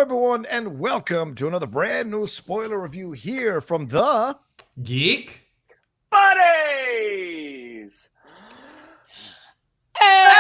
everyone, and welcome to another brand new spoiler review here from the Geek Buddies. Hey!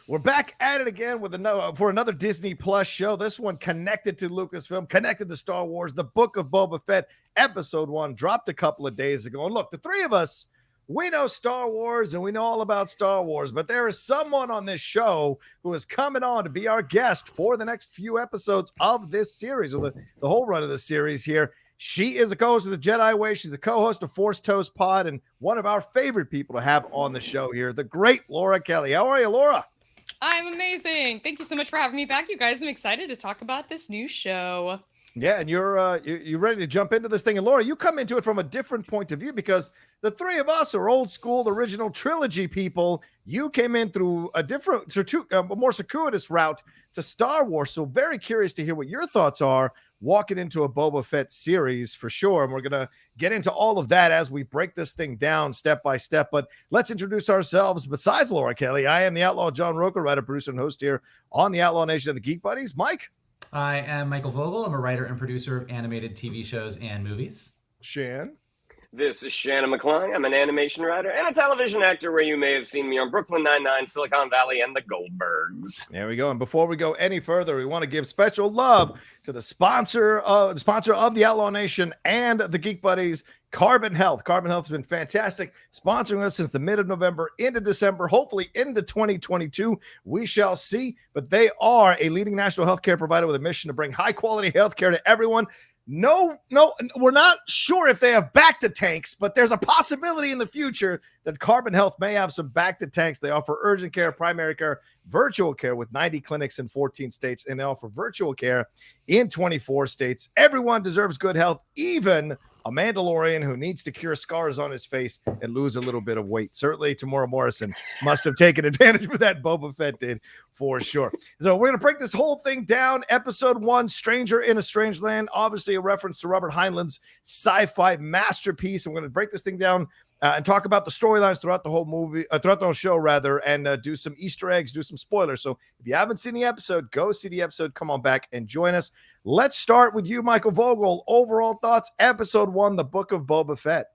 We're back at it again with another Disney Plus show. This one connected to Lucasfilm, connected to Star Wars. The Book of Boba Fett, Episode 1, dropped a couple of days ago. And look, the three of us, we know Star Wars and we know all about Star Wars, but there is someone on this show who is coming on to be our guest for the next few episodes of this series, or the whole run of the series here. She is a co-host of the Jedi Way. She's the co-host of Force Toast Pod and one of our favorite people to have on the show here, the great Laura Kelly. How are you, Laura? I'm amazing. Thank you so much for having me back, you guys. I'm excited to talk about this new show. Yeah, and you're ready to jump into this thing. And Laura, you come into it from a different point of view because the three of us are old school original trilogy people. You came in through a more circuitous route to Star Wars. So very curious to hear what your thoughts are walking into a Boba Fett series for sure. And we're going to get into all of that as we break this thing down step by step. But let's introduce ourselves. Besides Laura Kelly, I am the Outlaw John Rocha, writer, producer, and host here on the Outlaw Nation of the Geek Buddies. Mike? I am Michael Vogel. I'm a writer and producer of animated TV shows and movies. Shan? This is Shannon McClung. I'm an animation writer and a television actor where you may have seen me on Brooklyn Nine-Nine, Silicon Valley, and the Goldbergs. There we go. And before we go any further, we want to give special love to the sponsor of the Outlaw Nation and the Geek Buddies, Carbon Health. Carbon Health has been fantastic, sponsoring us since the mid of November into December, hopefully into 2022. We shall see. But they are a leading national healthcare provider with a mission to bring high-quality healthcare to everyone. No, we're not sure if they have back-to-tanks, but there's a possibility in the future that Carbon Health may have some back-to-tanks. They offer urgent care, primary care, virtual care with 90 clinics in 14 states, and they offer virtual care in 24 states. Everyone deserves good health, even a Mandalorian who needs to cure scars on his face and lose a little bit of weight. Certainly, Temeura Morrison must have taken advantage of that. Boba Fett did for sure. So we're going to break this whole thing down. Episode 1, Stranger in a Strange Land, obviously a reference to Robert Heinlein's sci-fi masterpiece. And we're going to break this thing down and talk about the storylines throughout the whole movie, throughout the whole show, rather, and do some Easter eggs, do some spoilers. So if you haven't seen the episode, go see the episode. Come on back and join us. Let's start with you, Michael Vogel. Overall thoughts, Episode 1, The Book of Boba Fett.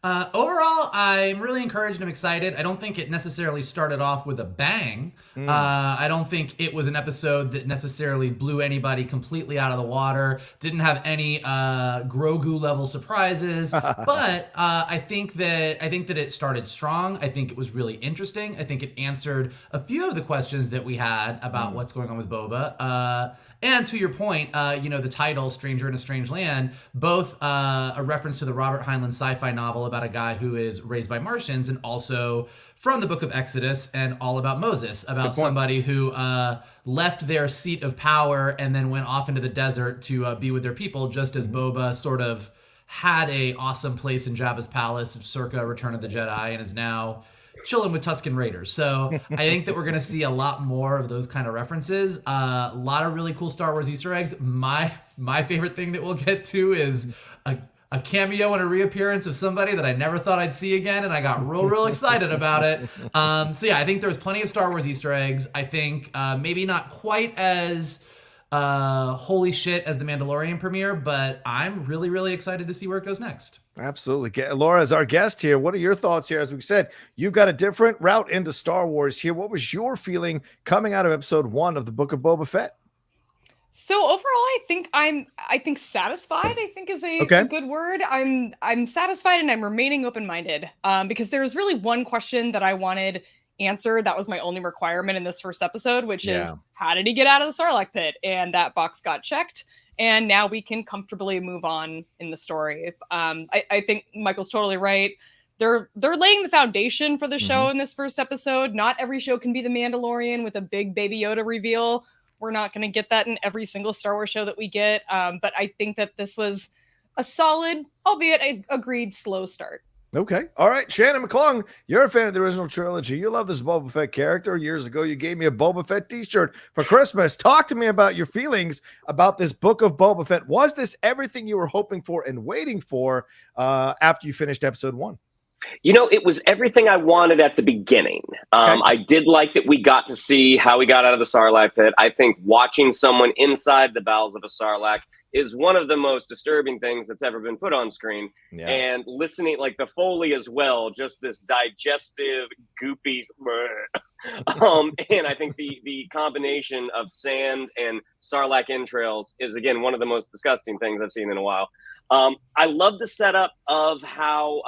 Overall, I'm really encouraged and I'm excited. I don't think it necessarily started off with a bang. I don't think it was an episode that necessarily blew anybody completely out of the water. Didn't have any Grogu level surprises, but I think that it started strong. I think it was really interesting. I think it answered a few of the questions that we had about what's going on with Boba. And to your point, the title, Stranger in a Strange Land, both a reference to the Robert Heinlein sci-fi novel about a guy who is raised by Martians, and also from the Book of Exodus and all about Moses, about somebody who left their seat of power and then went off into the desert to be with their people, just as Boba sort of had a awesome place in Jabba's palace circa Return of the Jedi and is now chilling with Tusken Raiders. So I think that we're going to see a lot more of those kind of references. A lot of really cool Star Wars Easter eggs. My favorite thing that we'll get to is a cameo and a reappearance of somebody that I never thought I'd see again, and I got real excited about it. So yeah, I think there's plenty of Star Wars Easter eggs. I think maybe not quite as holy shit as the Mandalorian premiere, but I'm really excited to see where it goes next. Absolutely. Laura, as our guest here, what are your thoughts here? As we said, you've got a different route into Star Wars here. What was your feeling coming out of Episode 1 of the Book of Boba Fett? So overall, I think satisfied, I think is a good word. I'm satisfied and I'm remaining open-minded because there's really one question that I wanted answered. That was my only requirement in this first episode, which is how did he get out of the Sarlacc pit? And that box got checked. And now we can comfortably move on in the story. I think Michael's totally right. They're laying the foundation for the show in this first episode. Not every show can be The Mandalorian with a big Baby Yoda reveal. We're not going to get that in every single Star Wars show that we get. But I think that this was a solid, albeit agreed, slow start. Okay. All right. Shannon McClung, you're a fan of the original trilogy. You love this Boba Fett character. Years ago, you gave me a Boba Fett t-shirt for Christmas. Talk to me about your feelings about this Book of Boba Fett. Was this everything you were hoping for and waiting for after you finished episode 1? It was everything I wanted at the beginning. Okay. I did like that we got to see how he got out of the sarlacc pit. I think watching someone inside the bowels of a sarlacc is one of the most disturbing things that's ever been put on screen. Yeah. And listening, like the Foley as well, just this digestive, goopy. And I think the combination of sand and sarlacc entrails is, again, one of the most disgusting things I've seen in a while. I love the setup of how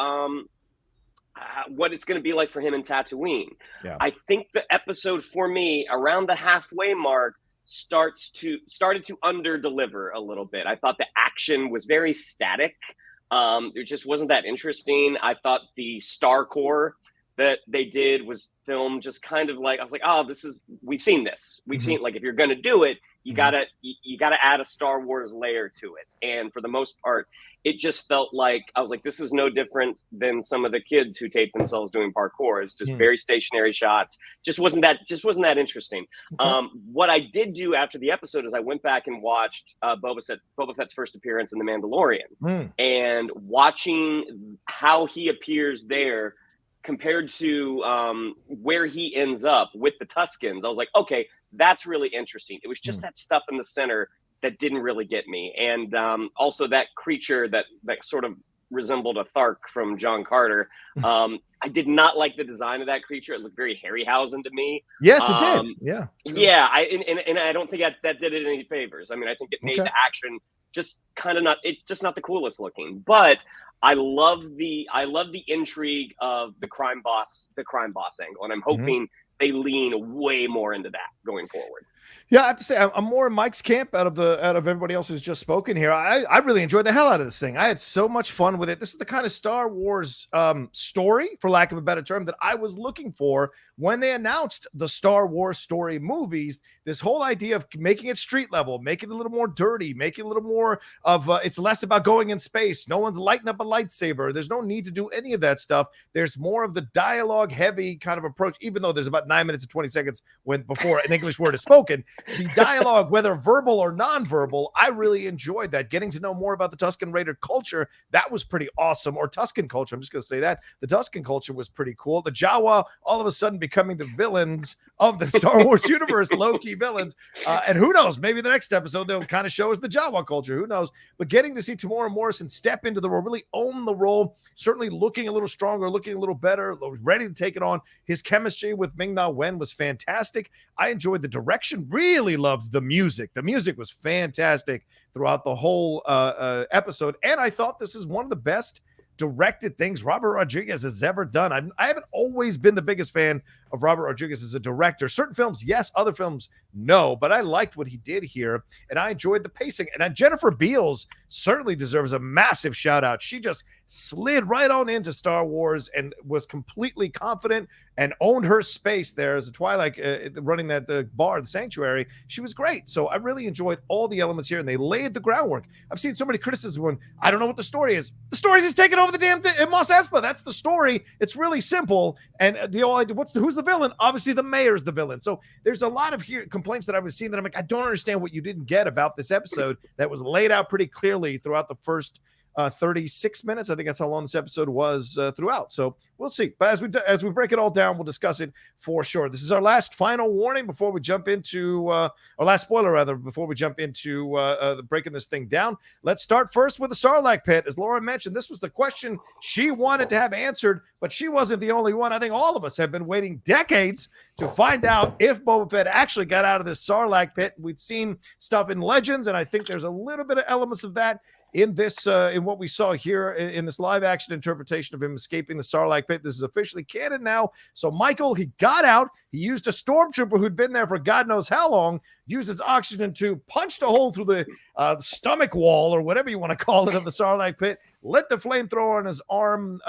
what it's going to be like for him in Tatooine. Yeah. I think the episode for me around the halfway mark started to under deliver a little bit. I thought the action was very static. It just wasn't that interesting. I thought the Star Corps that they did was filmed just kind of like, I was like, oh, we've seen this. We've seen, like, if you're going to do it, you gotta add a Star Wars layer to it. And for the most part, it just felt like, I was like, this is no different than some of the kids who taped themselves doing parkour. It's just very stationary shots. Just wasn't that interesting. Okay. What I did do after the episode is I went back and watched Boba Fett's first appearance in The Mandalorian, and watching how he appears there compared to where he ends up with the Tuskens. I was like, okay, that's really interesting. It was just that stuff in the center that didn't really get me. And also that creature that sort of resembled a Thark from John Carter. I did not like the design of that creature. It looked very Harryhausen to me. Yes, it did. Yeah. True. Yeah. I don't think that did it any favors. I mean, I think it made the action just kind of not the coolest looking, but I love the intrigue of the crime boss angle. And I'm hoping they lean way more into that going forward. Yeah, I have to say I'm more in Mike's camp out of everybody else who's just spoken here. I really enjoyed the hell out of this thing. I had so much fun with it. This is the kind of Star Wars story, for lack of a better term, that I was looking for when they announced the Star Wars story movies. This whole idea of making it street level, making it a little more dirty, making it a little more of it's less about going in space. No one's lighting up a lightsaber. There's no need to do any of that stuff. There's more of the dialogue heavy kind of approach, even though there's about 9 minutes and 20 seconds before an English word is spoken. The dialogue, whether verbal or nonverbal, I really enjoyed that. Getting to know more about the Tusken Raider culture, that was pretty awesome. Or Tusken culture, I'm just going to say that. The Tusken culture was pretty cool. The Jawa all of a sudden becoming the villains of the Star Wars universe, low-key villains. And who knows, maybe the next episode they'll kind of show us the Jawa culture. Who knows? But getting to see Temeura Morrison step into the role, really own the role, certainly looking a little stronger, looking a little better, ready to take it on. His chemistry with Ming-Na Wen was fantastic. I enjoyed the direction, really loved the music. The music was fantastic throughout the whole episode. And I thought this is one of the best directed things Robert Rodriguez has ever done. I haven't always been the biggest fan of Robert Rodriguez as a director. Certain films, yes. Other films, no. But I liked what he did here, and I enjoyed the pacing. And Jennifer Beals certainly deserves a massive shout out. She just slid right on into Star Wars and was completely confident and owned her space there as a Twilight running the bar, the sanctuary. She was great. So I really enjoyed all the elements here, and they laid the groundwork. I've seen so many criticisms when I don't know what the story is. The story is he's taking over the damn thing in Mos Espa. That's the story. It's really simple. And who's the villain? Obviously, the mayor's the villain. So there's a lot of complaints that I was seeing that I'm like, I don't understand what you didn't get about this episode that was laid out pretty clearly throughout the first 36 minutes. I think that's how long this episode was throughout. So we'll see. But as we break it all down, we'll discuss it for sure. This is our last final warning before we jump into our last spoiler rather before we jump into breaking this thing down. Let's start first with the Sarlacc pit. As Laura mentioned, this was the question she wanted to have answered, but she wasn't the only one. I think all of us have been waiting decades to find out if Boba Fett actually got out of this Sarlacc pit. We'd seen stuff in Legends, and I think there's a little bit of elements of that in this, in what we saw here in this live action interpretation of him escaping the Sarlacc pit. This is officially canon now. So Michael, he got out. He used a stormtrooper who'd been there for God knows how long, used his oxygen tube, punched a hole through the stomach wall or whatever you want to call it of the Sarlacc pit, lit the flamethrower on his arm,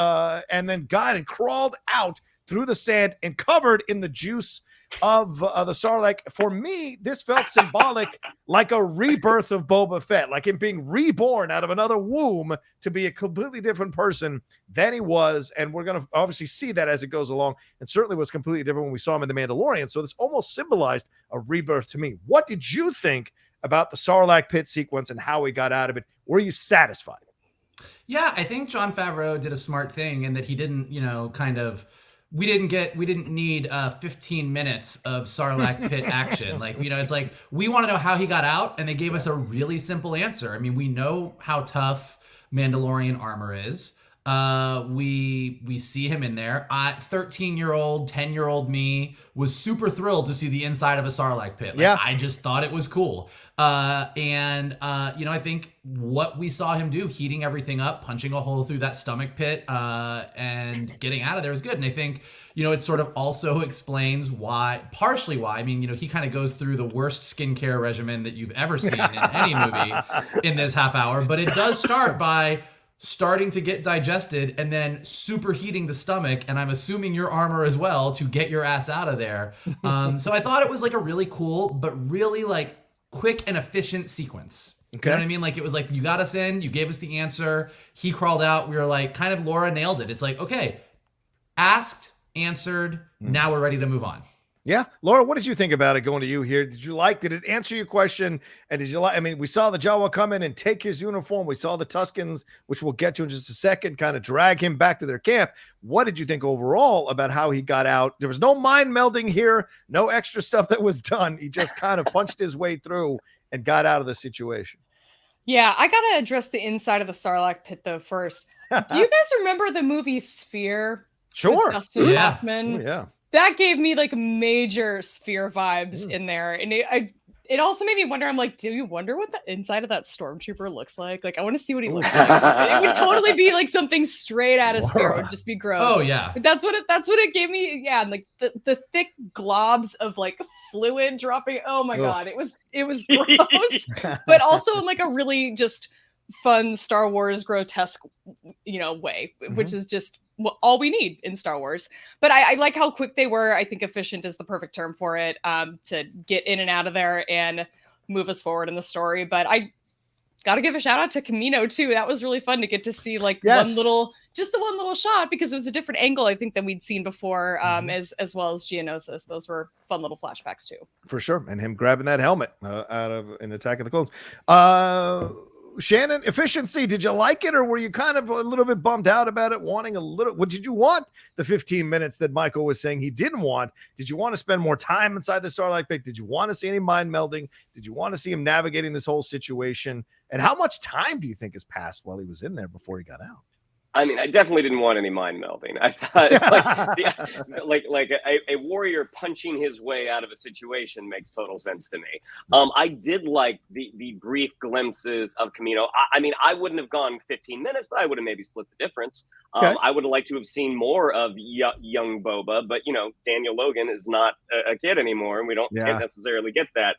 and then got and crawled out through the sand and covered in the juice of the Sarlacc. For me, this felt symbolic, like a rebirth of Boba Fett, like him being reborn out of another womb to be a completely different person than he was. And we're going to obviously see that as it goes along, and certainly was completely different when we saw him in The Mandalorian. So this almost symbolized a rebirth to me. What did you think about the Sarlacc pit sequence and how he got out of it? Were you satisfied? Yeah, I think Jon Favreau did a smart thing in that he didn't, we didn't need 15 minutes of sarlacc pit action. Like, it's like, we want to know how he got out, and they gave us a really simple answer. I mean, we know how tough Mandalorian armor is. We see him in there. 13-year-old, 10-year-old me was super thrilled to see the inside of a sarlacc pit. Like, I just thought it was cool. I think what we saw him do, heating everything up, punching a hole through that stomach pit, and getting out of there is good. And I think, it sort of also explains partially why. I mean, he kind of goes through the worst skincare regimen that you've ever seen in any movie in this half hour. But it does start by starting to get digested and then superheating the stomach, and I'm assuming your armor as well, to get your ass out of there. So I thought it was like a really cool, but really like quick and efficient sequence. Okay. You know what I mean? Like, it was like, you got us in, you gave us the answer, he crawled out, we were like, kind of Laura nailed it. It's like, okay, asked, answered, now we're ready to move on. Yeah. Laura, what did you think about it going to you here? Did it answer your question? And did you like, I mean, we saw the Jawa come in and take his uniform. We saw the Tuskens, which we'll get to in just a second, kind of drag him back to their camp. What did you think overall about how he got out? There was no mind melding here, no extra stuff that was done. He just kind of punched his way through and got out of the situation. Yeah, I got to address the inside of the sarlacc pit, though, first. Do you guys remember the movie Sphere? Sure. Dustin Hoffman? Oh, yeah. That gave me like major Sphere vibes in there. And it also made me wonder, I'm like, do you wonder what the inside of that stormtrooper looks like? Like, I want to see what he looks like. It would totally be like something straight out of Sphere. It would just be gross. Oh, yeah. But that's what it gave me. Yeah. And like the thick globs of like fluid dropping. Oh my God. It was gross, but also in like a really just fun Star Wars grotesque, way, which is just all we need in Star Wars. But I like how quick they were. I think efficient is the perfect term for it, to get in and out of there and move us forward in the story. But I got to give a shout out to Kamino too. That was really fun to get to see like the one little shot, because it was a different angle, I think, than we'd seen before, as well as Geonosis. Those were fun little flashbacks too. For sure. And him grabbing that helmet out of an Attack of the Clones. Shannon, efficiency, did you like it, or were you kind of a little bit bummed out about it, wanting a little, what did you want the 15 minutes that Michael was saying he didn't want? Did you want to spend more time inside the Sarlacc pit? Did you want to see any mind melding? Did you want to see him navigating this whole situation? And how much time do you think has passed while he was in there before he got out? I mean, I definitely didn't want any mind melding. I thought like a warrior punching his way out of a situation makes total sense to me. I did like the brief glimpses of Kamino. I mean, I wouldn't have gone 15 minutes, but I would have maybe split the difference. Okay. I would have liked to have seen more of young Boba, but Daniel Logan is not a kid anymore, and we don't necessarily get that.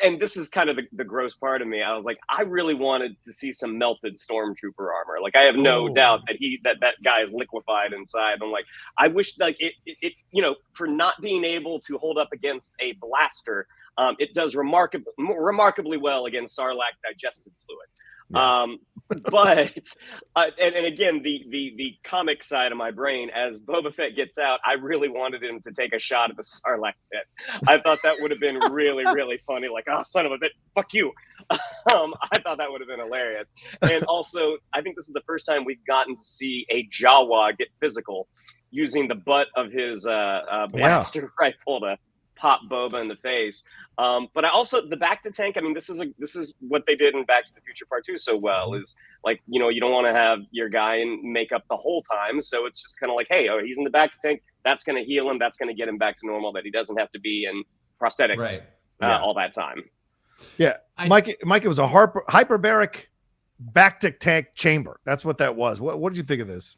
And this is kind of the gross part of me. I was like, I really wanted to see some melted stormtrooper armor. Like, I have no doubt that that guy is liquefied inside. I'm like, I wish like it for not being able to hold up against a blaster, it does remarkably well against sarlacc digestive fluid. Yeah. But and again, the comic side of my brain, as Boba Fett gets out, I really wanted him to take a shot at the sarlacc pit. I thought that would have been really, really funny. Like, oh, son of a bitch, fuck you. I thought that would have been hilarious. And also, I think this is the first time we've gotten to see a Jawa get physical using the butt of his blaster rifle to pop Boba in the face. But I also, the back to tank, I mean, this is what they did in Back to the Future Part 2 so well, is like, you don't want to have your guy in makeup the whole time. So it's just kind of like, hey, he's in the back to tank. That's going to heal him. That's going to get him back to normal, that he doesn't have to be in prosthetics all that time. Yeah. Mike, it was a hyperbaric back to tank chamber. That's what that was. What did you think of this?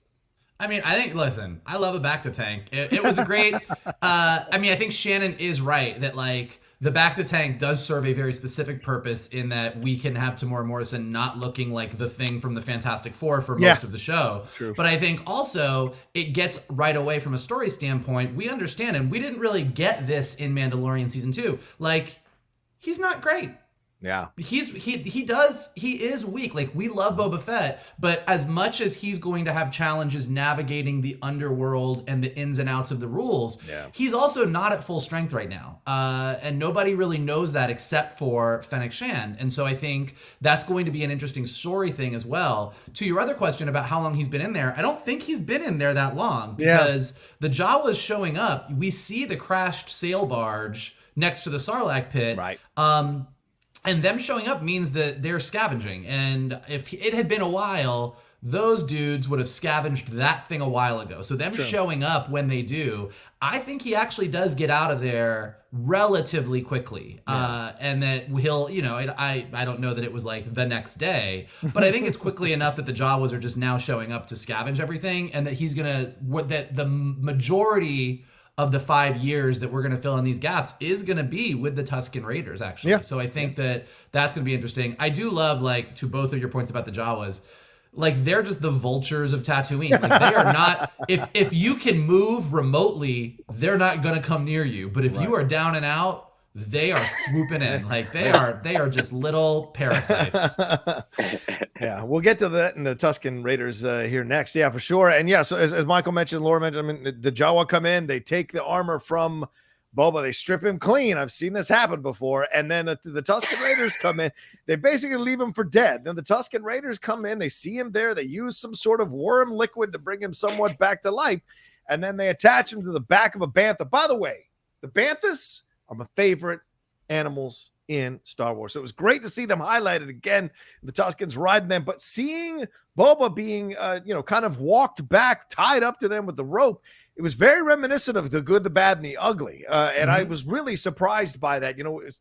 I mean, listen, I love the back to tank. It was a great, I think Shannon is right that like the back to tank does serve a very specific purpose in that we can have Temeura Morrison not looking like the Thing from the Fantastic Four for most of the show. True. But I think also it gets right away from a story standpoint. We understand, and we didn't really get this in Mandalorian season 2. Like, he's not great. Yeah. He is weak. Like, we love Boba Fett, but as much as he's going to have challenges navigating the underworld and the ins and outs of the rules, he's also not at full strength right now. And nobody really knows that except for Fennec Shand. And so I think that's going to be an interesting story thing as well. To your other question about how long he's been in there, I don't think he's been in there that long, because the Jawas showing up, we see the crashed sail barge next to the Sarlacc pit. Right. And them showing up means that they're scavenging. And if it had been a while, those dudes would have scavenged that thing a while ago. So them showing up when they do, I think he actually does get out of there relatively quickly. And that he'll, I don't know that it was like the next day, but I think it's quickly enough that the Jawas are just now showing up to scavenge everything, and that he's that the majority of the 5 years that we're going to fill in these gaps is going to be with the Tusken Raiders, actually. So I think that's going to be interesting. I do love, like, to both of your points about the Jawas, like, they're just the vultures of Tatooine. Like, they are not, if you can move remotely, they're not going to come near you. But if you are down and out, they are swooping in. Like, they are just little parasites. Yeah, we'll get to that in the Tusken Raiders here next. Yeah, for sure. And yeah, so as Michael mentioned, Laura mentioned, I mean, the Jawa come in, they take the armor from Boba, they strip him clean. I've seen this happen before. And then the Tusken Raiders come in, they basically leave him for dead. Then the Tusken Raiders come in, they see him there, they use some sort of worm liquid to bring him somewhat back to life, and then they attach him to the back of a bantha. By the way, the banthas are my favorite animals in Star Wars. So it was great to see them highlighted again, the Tuskens riding them, but seeing Boba being, kind of walked back, tied up to them with the rope, it was very reminiscent of The Good, the Bad, and the Ugly. And I was really surprised by that.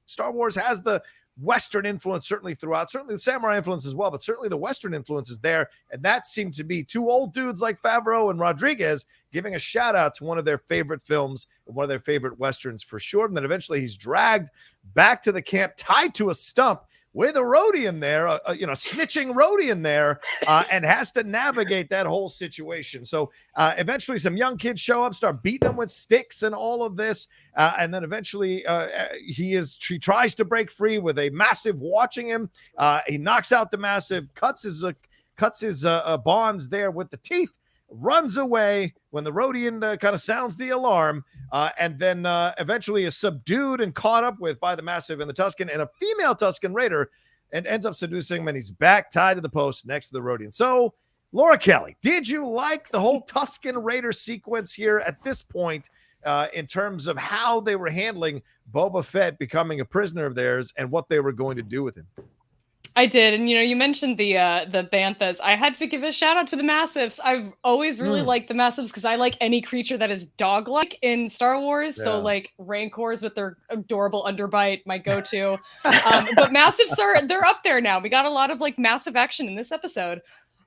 Star Wars has the Western influence certainly throughout, certainly the samurai influence as well, but certainly the Western influence is there. And that seemed to be two old dudes like Favreau and Rodriguez giving a shout out to one of their favorite films, one of their favorite Westerns for sure. And then eventually he's dragged back to the camp, tied to a stump with a Rodian there, snitching Rodian there, and has to navigate that whole situation. So eventually some young kids show up, start beating them with sticks and all of this. And then eventually he tries to break free with a massive watching him. He knocks out the massive, cuts his bonds there with the teeth, runs away when the Rodian kind of sounds the alarm, and then eventually is subdued and caught up with by the massive and the Tusken and a female Tusken Raider, and ends up seducing him, and he's back tied to the post next to the Rodian. So, Laura Kelly, did you like the whole Tusken Raider sequence here at this point in terms of how they were handling Boba Fett becoming a prisoner of theirs and what they were going to do with him? I did. And, you mentioned the banthas. I had to give a shout out to the massives. I've always really liked the massives because I like any creature that is dog-like in Star Wars. Yeah. So like Rancors with their adorable underbite, my go-to. But massives they're up there now. We got a lot of like massive action in this episode.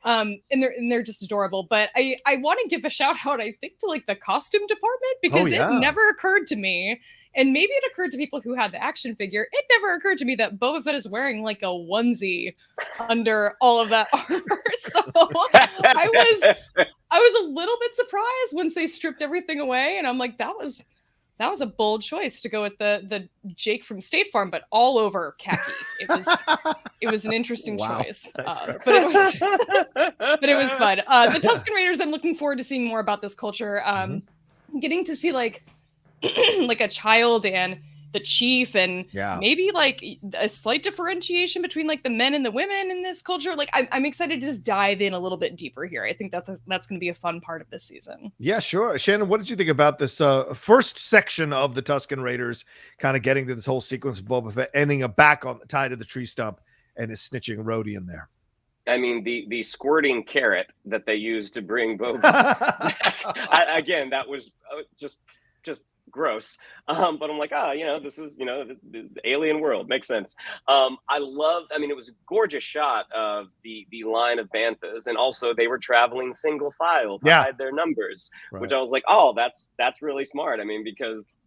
And they're just adorable. But I want to give a shout out, I think, to like the costume department, because it never occurred to me. And maybe it occurred to people who had the action figure. It never occurred to me that Boba Fett is wearing like a onesie under all of that armor. So I was a little bit surprised once they stripped everything away, and I'm like, that was a bold choice to go with the Jake from State Farm, but all over khaki. It was an interesting choice, but it was fun. The Tusken Raiders, I'm looking forward to seeing more about this culture. Getting to see like a child and the chief, and maybe like a slight differentiation between like the men and the women in this culture. Like I'm excited to just dive in a little bit deeper here. I think that's going to be a fun part of this season. Yeah, sure. Shannon, what did you think about this first section of the Tusken Raiders kind of getting to this whole sequence of Boba Fett ending up back on the tied to the tree stump and is snitching Rodian there? I mean, the squirting carrot that they used to bring Boba again, that was just gross. But I'm like, this is, the alien world. Makes sense. It was a gorgeous shot of the line of banthas, and also they were traveling single file to hide their numbers, which I was like, oh, that's really smart. I mean, because,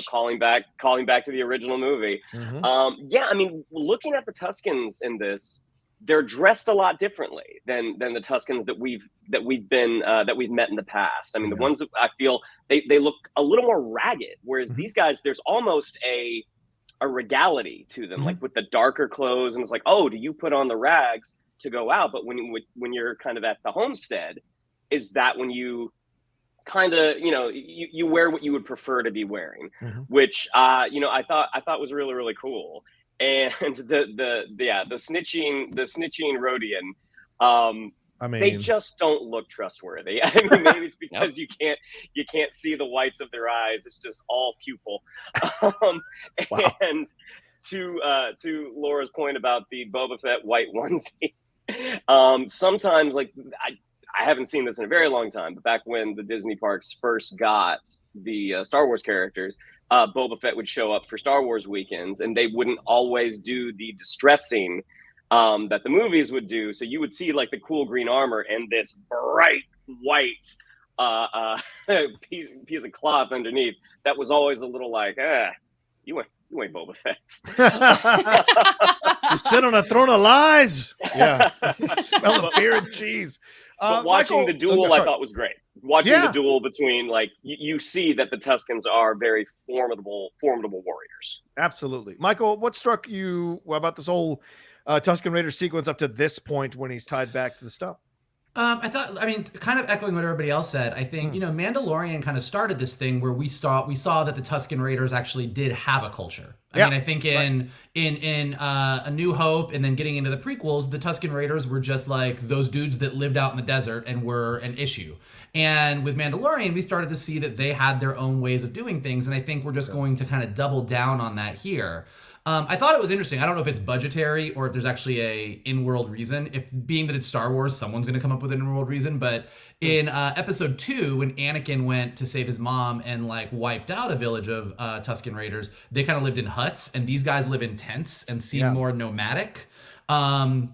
calling back to the original movie. Looking at the Tuskens in this, they're dressed a lot differently than the Tuskens that we've met in the past. I mean, the ones that I feel they look a little more ragged, whereas these guys, there's almost a a regality to them, like with the darker clothes, and it's like, oh, do you put on the rags to go out? But when you're kind of at the homestead, is that when you kind of, you wear what you would prefer to be wearing, which I thought was really, really cool. And the snitching Rodian, they just don't look trustworthy. I mean, maybe it's because you can't see the whites of their eyes. It's just all pupil. Wow. And to Laura's point about the Boba Fett white onesie, sometimes, like, I haven't seen this in a very long time, but back when the Disney parks first got the Star Wars characters, Boba Fett would show up for Star Wars weekends, and they wouldn't always do the distressing that the movies would do. So you would see like the cool green armor and this bright white piece of cloth underneath. That was always a little like, you ain't Boba Fett. You sit on a throne of lies. Yeah. Smell the beer and cheese. But watching the duel, I thought was great. Watching the duel between, like, you see that the Tuskens are very formidable warriors. Absolutely. Michael, what struck you about this whole Tusken Raider sequence up to this point when he's tied back to the stump? I mean, kind of echoing what everybody else said, I think, Mandalorian kind of started this thing where we saw that the Tusken Raiders actually did have a culture. I mean, I think in A New Hope and then getting into the prequels, the Tusken Raiders were just like those dudes that lived out in the desert and were an issue. And with Mandalorian, we started to see that they had their own ways of doing things. And I think we're just going to kind of double down on that here. I thought it was interesting. I don't know if it's budgetary or if there's actually a in-world reason. If being that it's Star Wars, someone's going to come up with an in-world reason. But in episode 2, when Anakin went to save his mom and like wiped out a village of Tusken Raiders, they kind of lived in huts, and these guys live in tents and seem more nomadic. I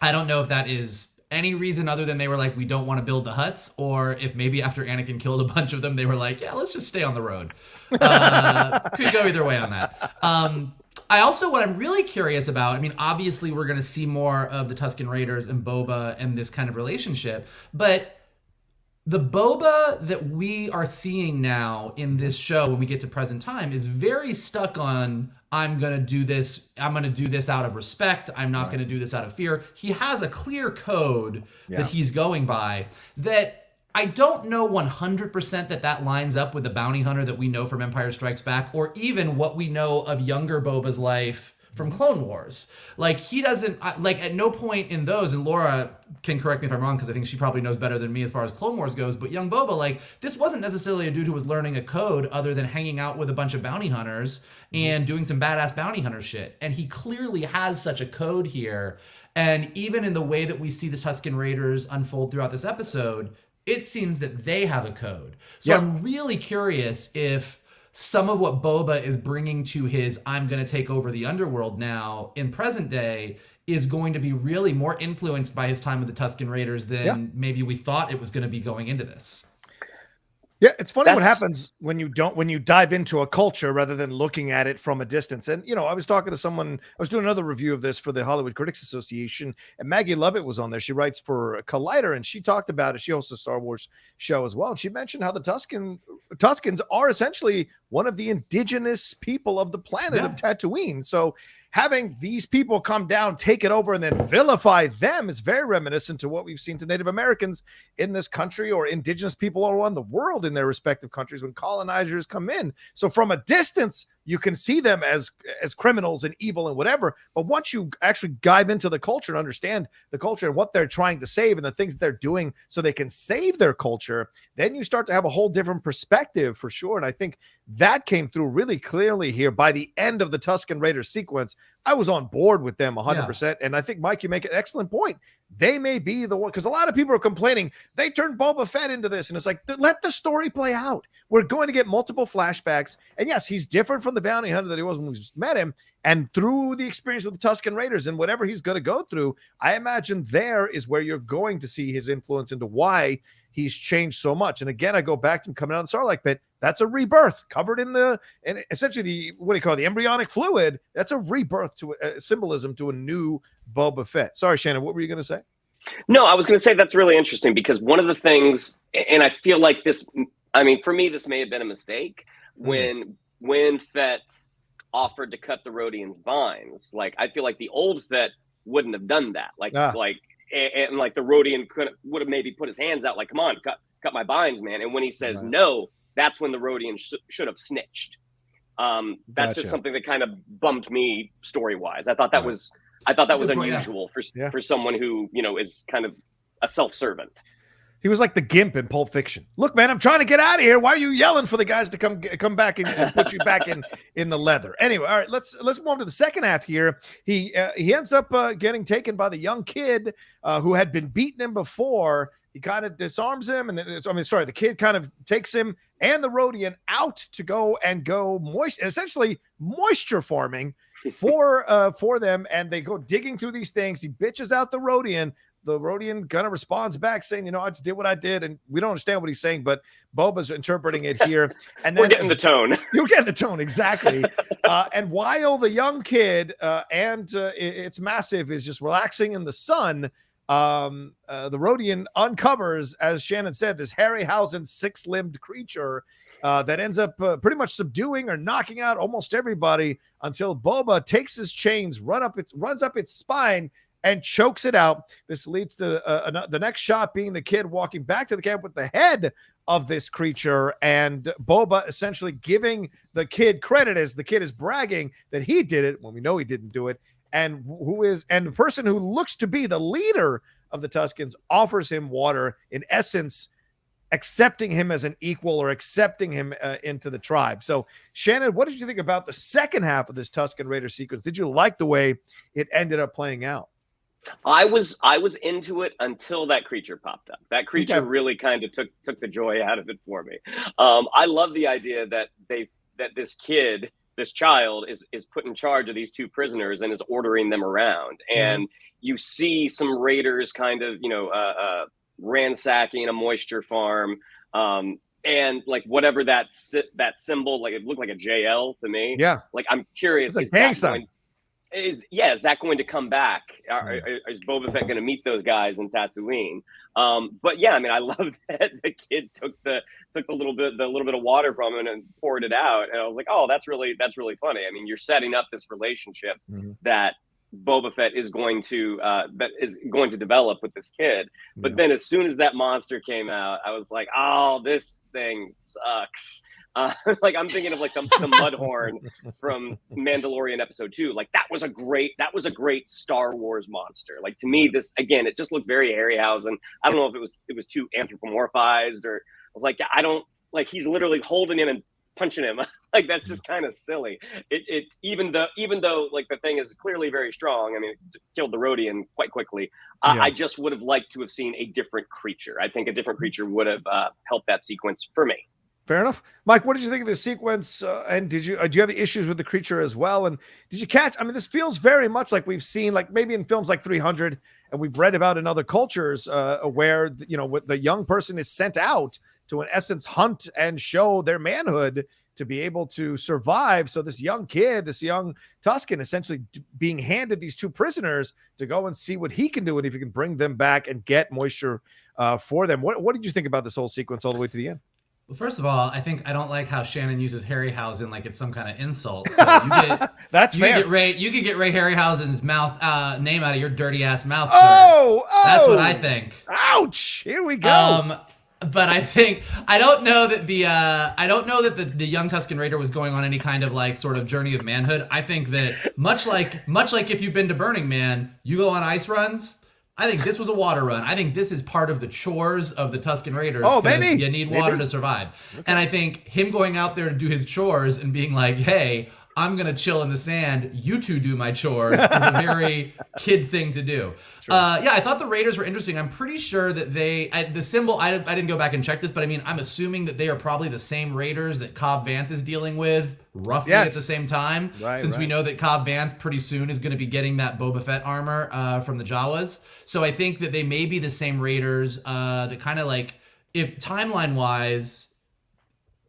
don't know if that is any reason other than they were like, we don't want to build the huts, or if maybe after Anakin killed a bunch of them, they were like, yeah, let's just stay on the road. Could go either way on that. What I'm really curious about, I mean, obviously we're going to see more of the Tusken Raiders and Boba and this kind of relationship, but the Boba that we are seeing now in this show when we get to present time is very stuck on, I'm going to do this out of respect. I'm not going to do this out of fear. He has a clear code that he's going by that I don't know 100% that lines up with the bounty hunter that we know from Empire Strikes Back, or even what we know of younger Boba's life from Clone Wars. Like, he doesn't, like, at no point in those, and Laura can correct me if I'm wrong, because I think she probably knows better than me as far as Clone Wars goes, but young Boba, like, this wasn't necessarily a dude who was learning a code other than hanging out with a bunch of bounty hunters and doing some badass bounty hunter shit. And he clearly has such a code here. And even in the way that we see the Tusken Raiders unfold throughout this episode, it seems that they have a code. So I'm really curious if some of what Boba is bringing to his I'm going to take over the underworld now in present day is going to be really more influenced by his time with the Tusken Raiders than maybe we thought it was going to be going into this. Yeah, it's funny what happens when you dive into a culture rather than looking at it from a distance. And, I was talking to someone, I was doing another review of this for the Hollywood Critics Association, and Maggie Lovett was on there. She writes for Collider, and she talked about it. She hosts a Star Wars show as well. And she mentioned how the Tuskens are essentially one of the indigenous people of the planet of Tatooine. So having these people come down, take it over, and then vilify them is very reminiscent to what we've seen to Native Americans in this country, or indigenous people all around the world in their respective countries when colonizers come in. So from a distance, you can see them as criminals and evil and whatever. But once you actually dive into the culture and understand the culture and what they're trying to save and the things they're doing so they can save their culture, then you start to have a whole different perspective for sure. And I think that came through really clearly here by the end of the Tusken Raiders sequence. I was on board with them 100%. Yeah. And I think, Mike, you make an excellent point. They may be the one, because a lot of people are complaining they turned Boba Fett into this. And it's like, let the story play out. We're going to get multiple flashbacks. And yes, he's different from the bounty hunter that he was when we met him. And through the experience with the Tusken Raiders and whatever he's going to go through, I imagine there is where you're going to see his influence into why he's changed so much. And again, I go back to him coming out of the sarlacc pit. That's a rebirth covered in essentially the embryonic fluid. That's a rebirth to a symbolism to a new Boba Fett. Sorry, Shannon, what were you going to say? No, I was going to say that's really interesting, because one of the things, and I feel like this, I mean, for me, this may have been a mistake when Fett offered to cut the Rodian's binds. Like, I feel like the old Fett wouldn't have done that. Like the Rodian would have maybe put his hands out, like, come on, cut my binds, man. And when he says no, that's when the Rodian should have snitched. That's just something that kind of bummed me story-wise. I thought that was unusual for someone who, you know, is kind of a self-servant. He was like the Gimp in Pulp Fiction. Look, man, I'm trying to get out of here. Why are you yelling for the guys to come back and put you back in the leather? Anyway, all right, let's move on to the second half here. He ends up getting taken by the young kid who had been beating him before. He kind of disarms him, and the kid kind of takes him and the Rodian out to go essentially moisture farming for them, and they go digging through these things. He bitches out the Rodian. The Rodian kind of responds back saying, you know, I just did what I did, and we don't understand what he's saying, but Boba's interpreting it here. And then we're getting the tone. You're getting the tone, exactly. And while the young kid it's massive is just relaxing in the sun, the Rodian uncovers, as Shannon said, this Harryhausen six-limbed creature that ends up pretty much subduing or knocking out almost everybody until Boba takes his chains, runs up its spine, and chokes it out. This leads to the next shot being the kid walking back to the camp with the head of this creature, and Boba essentially giving the kid credit as the kid is bragging that he did it when we know he didn't do it. And the person who looks to be the leader of the Tuskens offers him water, in essence, accepting him as an equal or accepting him into the tribe. So, Shannon, what did you think about the second half of this Tusken Raider sequence? Did you like the way it ended up playing out? I was into it until that creature popped up. That creature really kind of took the joy out of it for me. I love the idea that this child is put in charge of these two prisoners and is ordering them around. And you see some raiders kind of, you know, ransacking a moisture farm. And like whatever that symbol, like it looked like a JL to me. Yeah. Like, I'm curious. Is that going to come back? Is Boba Fett going to meet those guys in Tatooine? But yeah, I mean, I love that the kid took the little bit of water from him and poured it out, and I was like, oh, that's really funny. I mean, you're setting up this relationship that Boba Fett is going to develop with this kid. But then as soon as that monster came out, I was like, oh, this thing sucks. Like, I'm thinking of like the Mudhorn from Mandalorian episode 2. Like, that was a great Star Wars monster. Like, to me, this, again, it just looked very Harryhausen. I don't know if it was too anthropomorphized, or I was like, I don't, like, he's literally holding him and punching him. Like, that's just kind of silly. It even though like the thing is clearly very strong. I mean, it killed the Rodian quite quickly. I just would have liked to have seen a different creature. I think a different creature would have helped that sequence for me. Fair enough. Mike, what did you think of this sequence? And do you have issues with the creature as well? And did you catch, I mean, this feels very much like we've seen, like maybe in films like 300, and we've read about in other cultures where, you know, the young person is sent out to, in essence, hunt and show their manhood to be able to survive. So this young kid, this young Tusken, essentially being handed these two prisoners to go and see what he can do and if he can bring them back and get moisture for them. What did you think about this whole sequence all the way to the end? Well, first of all, I don't like how Shannon uses Harryhausen like it's some kind of insult. So you get that's fair. You could get Ray Harryhausen's name out of your dirty ass mouth, sir. Oh, that's what I think. Ouch! Here we go. But I don't know that the young Tusken Raider was going on any kind of like sort of journey of manhood. I think that much like if you've been to Burning Man, you go on ice runs. I think this was a water run. I think this is part of the chores of the Tusken Raiders. Oh, maybe. You need water to survive. Okay. And I think him going out there to do his chores and being like, hey, I'm going to chill in the sand. You two do my chores is a very kid thing to do. Sure. Yeah, I thought the Raiders were interesting. I'm pretty sure that the symbol, I didn't go back and check this, but I mean, I'm assuming that they are probably the same Raiders that Cobb Vanth is dealing with roughly at the same time. Since we know that Cobb Vanth pretty soon is going to be getting that Boba Fett armor from the Jawas. So I think that they may be the same Raiders that kind of like, if timeline-wise,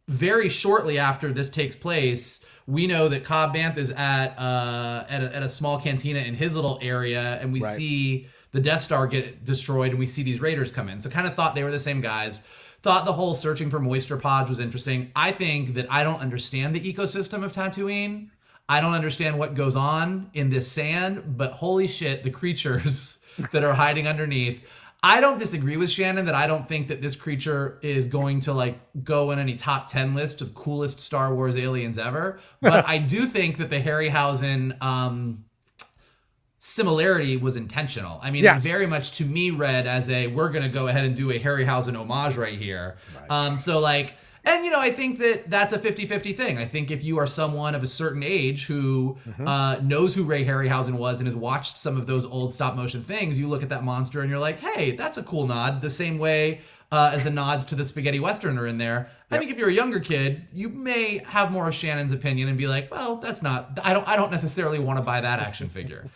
very shortly after this takes place, we know that Cobb Vanth is at a small cantina in his little area, and we see the Death Star get destroyed, and we see these Raiders come in. So kind of thought they were the same guys. Thought the whole searching for moisture pods was interesting. I think that I don't understand the ecosystem of Tatooine. I don't understand what goes on in this sand, but holy shit, the creatures that are hiding underneath. I don't disagree with Shannon that I don't think that this creature is going to like go in any top 10 list of coolest Star Wars aliens ever. But I do think that the Harryhausen similarity was intentional. I mean, yes. It very much to me read as we're going to go ahead and do a Harryhausen homage right here. Right. So like, and, you know, I think that that's a 50-50 thing. I think if you are someone of a certain age who knows who Ray Harryhausen was and has watched some of those old stop motion things, you look at that monster and you're like, hey, that's a cool nod. The same way as the nods to the spaghetti western are in there. Yep. I think if you're a younger kid, you may have more of Shannon's opinion and be like, well, that's not, I don't necessarily want to buy that action figure.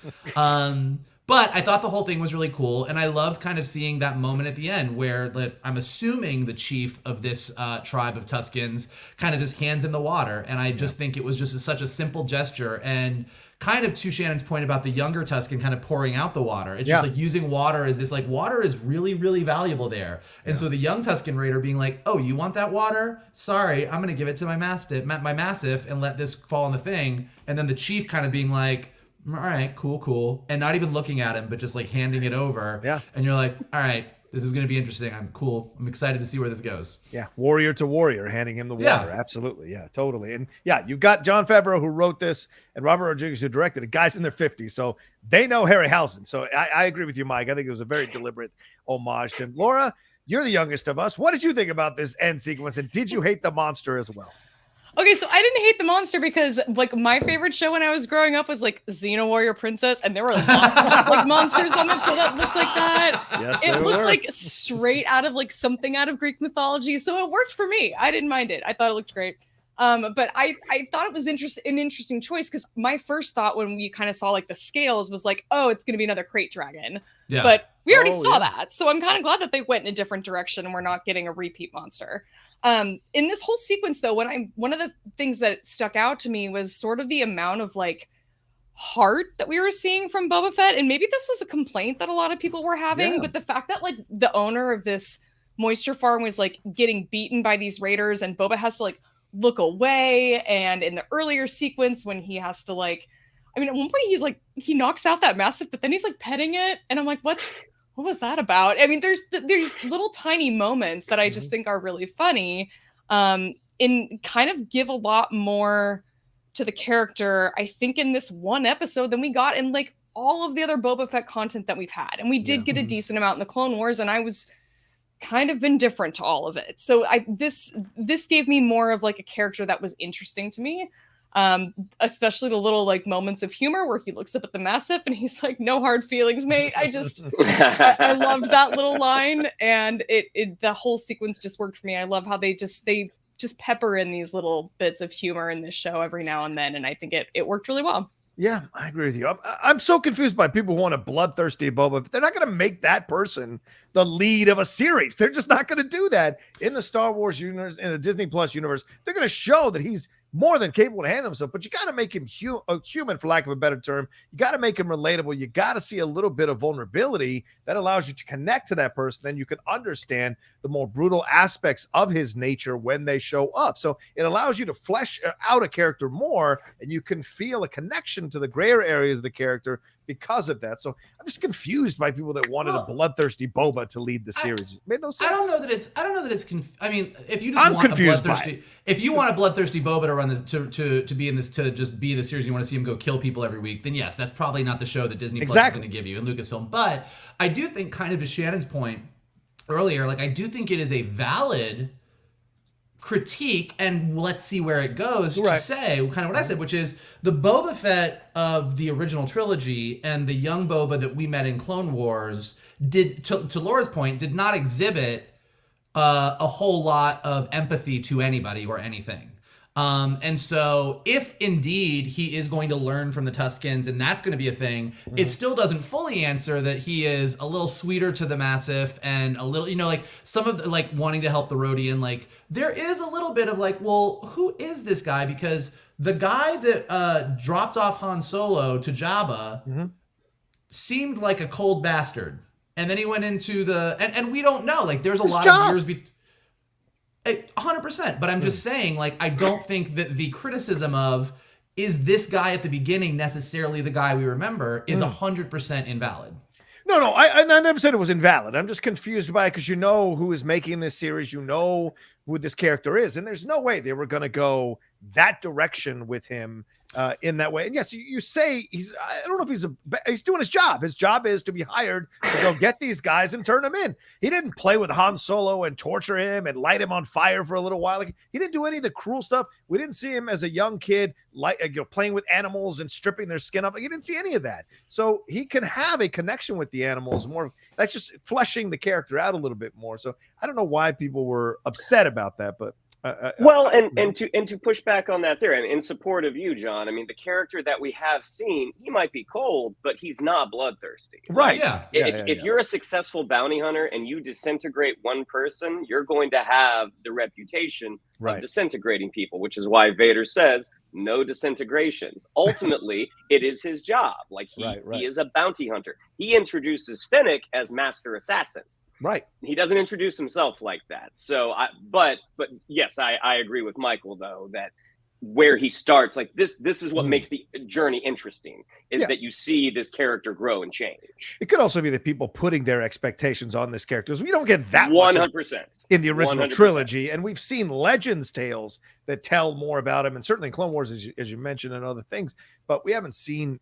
But I thought the whole thing was really cool, and I loved kind of seeing that moment at the end where I'm assuming the chief of this tribe of Tuskens kind of just hands him the water, and I just think it was just such a simple gesture, and kind of to Shannon's point about the younger Tusken kind of pouring out the water. It's just like using water as this, like, water is really, really valuable there. And so the young Tusken Raider being like, oh, you want that water? Sorry, I'm going to give it to my Mastiff and let this fall in the thing. And then the chief kind of being like, all right, cool. And not even looking at him, but just like handing it over. Yeah. And you're like, all right, this is going to be interesting. I'm excited to see where this goes. Yeah. Warrior to warrior, handing him the water. Absolutely. Yeah, totally. And yeah, you've got Jon Favreau who wrote this and Robert Rodriguez who directed it. Guys in their 50s. So they know Harryhausen. So I agree with you, Mike. I think it was a very deliberate homage to him. Laura, you're the youngest of us. What did you think about this end sequence? And did you hate the monster as well? Okay, so I didn't hate the monster because like my favorite show when I was growing up was like Xena Warrior Princess, and there were lots of like monsters on the show that looked like that. Yes, it looked like straight out of like something out of Greek mythology, so it worked for me. I didn't mind it. I thought it looked great. But I thought it was an interesting choice because my first thought when we kind of saw like the scales was like, oh, it's going to be another crate dragon. Yeah. But we already saw that, so I'm kind of glad that they went in a different direction and we're not getting a repeat monster. In this whole sequence though, one of the things that stuck out to me was sort of the amount of like heart that we were seeing from Boba Fett, and maybe this was a complaint that a lot of people were having, but the fact that like the owner of this moisture farm was like getting beaten by these raiders and Boba has to like look away, and in the earlier sequence when he has to like, I mean, at one point he's like, he knocks out that Mastiff, but then he's like petting it, and I'm like, what was that about? I mean, there's little tiny moments that I just think are really funny, in kind of give a lot more to the character, I think, in this one episode than we got in like all of the other Boba Fett content that we've had. And we did get a decent amount in the Clone Wars, and I was kind of indifferent to all of it. So this gave me more of like a character that was interesting to me. Especially the little like moments of humor where he looks up at the Mastiff and he's like, no hard feelings, mate. I loved that little line, and the whole sequence just worked for me. I love how they just pepper in these little bits of humor in this show every now and then, and I think it worked really well. Yeah, I agree with you. I'm so confused by people who want a bloodthirsty Boba. They're not going to make that person the lead of a series. They're just not going to do that in the Star Wars universe, in the Disney Plus universe. They're going to show that he's more than capable to handle himself, but you got to make him human, for lack of a better term. You got to make him relatable. You got to see a little bit of vulnerability that allows you to connect to that person. Then you can understand the more brutal aspects of his nature when they show up. So it allows you to flesh out a character more, and you can feel a connection to the grayer areas of the character because of that. So I'm just confused by people that wanted a bloodthirsty Boba to lead the series. It made no sense. I don't know that it's I mean, if you just want a bloodthirsty, if you want a bloodthirsty Boba to run this to be in this, to just be the series, you want to see him go kill people every week, then yes, that's probably not the show that Disney Plus is going to give you in Lucasfilm. But I do think, kind of to Shannon's point earlier, like I do think it is a valid critique, and let's see where it goes, to say kind of what I said, which is the Boba Fett of the original trilogy and the young Boba that we met in Clone Wars did, to Laura's point, did not exhibit a whole lot of empathy to anybody or anything. And so if indeed he is going to learn from the Tuskens and that's going to be a thing, it still doesn't fully answer that he is a little sweeter to the Mastiff and a little, like some of the, like wanting to help the Rodian, like there is a little bit of like, well, who is this guy? Because the guy that dropped off Han Solo to Jabba seemed like a cold bastard. And then he went into and we don't know, like there's a lot of years 100%, but I'm just saying, like, I don't think that the criticism of is this guy at the beginning necessarily the guy we remember is 100% invalid. No, I never said it was invalid. I'm just confused by it because you know who is making this series, you know who this character is, and there's no way they were going to go that direction with him in that way. And yes, you say I don't know if he's doing his job. His job is to be hired to go get these guys and turn them in. He didn't play with Han Solo and torture him and light him on fire for a little while. Like, he didn't do any of the cruel stuff. We didn't see him as a young kid playing with animals and stripping their skin off. Like, you didn't see any of that. So he can have a connection with the animals more. That's just fleshing the character out a little bit more. So I don't know why people were upset about that, but to push back on that there, and in support of you, John, I mean, the character that we have seen, he might be cold, but he's not bloodthirsty. Right. Yeah. If you're a successful bounty hunter and you disintegrate one person, you're going to have the reputation of disintegrating people, which is why Vader says no disintegrations. Ultimately, it is his job. Like, he is a bounty hunter. He introduces Fennec as master assassin. Right. He doesn't introduce himself like that. So, but yes, I agree with Michael, though, that where he starts, like this is what makes the journey interesting, is that you see this character grow and change. It could also be that people putting their expectations on this character. So we don't get that 100% in the original 100%. trilogy. And we've seen Legends tales that tell more about him, and certainly in Clone Wars, as you mentioned, and other things, but we haven't seen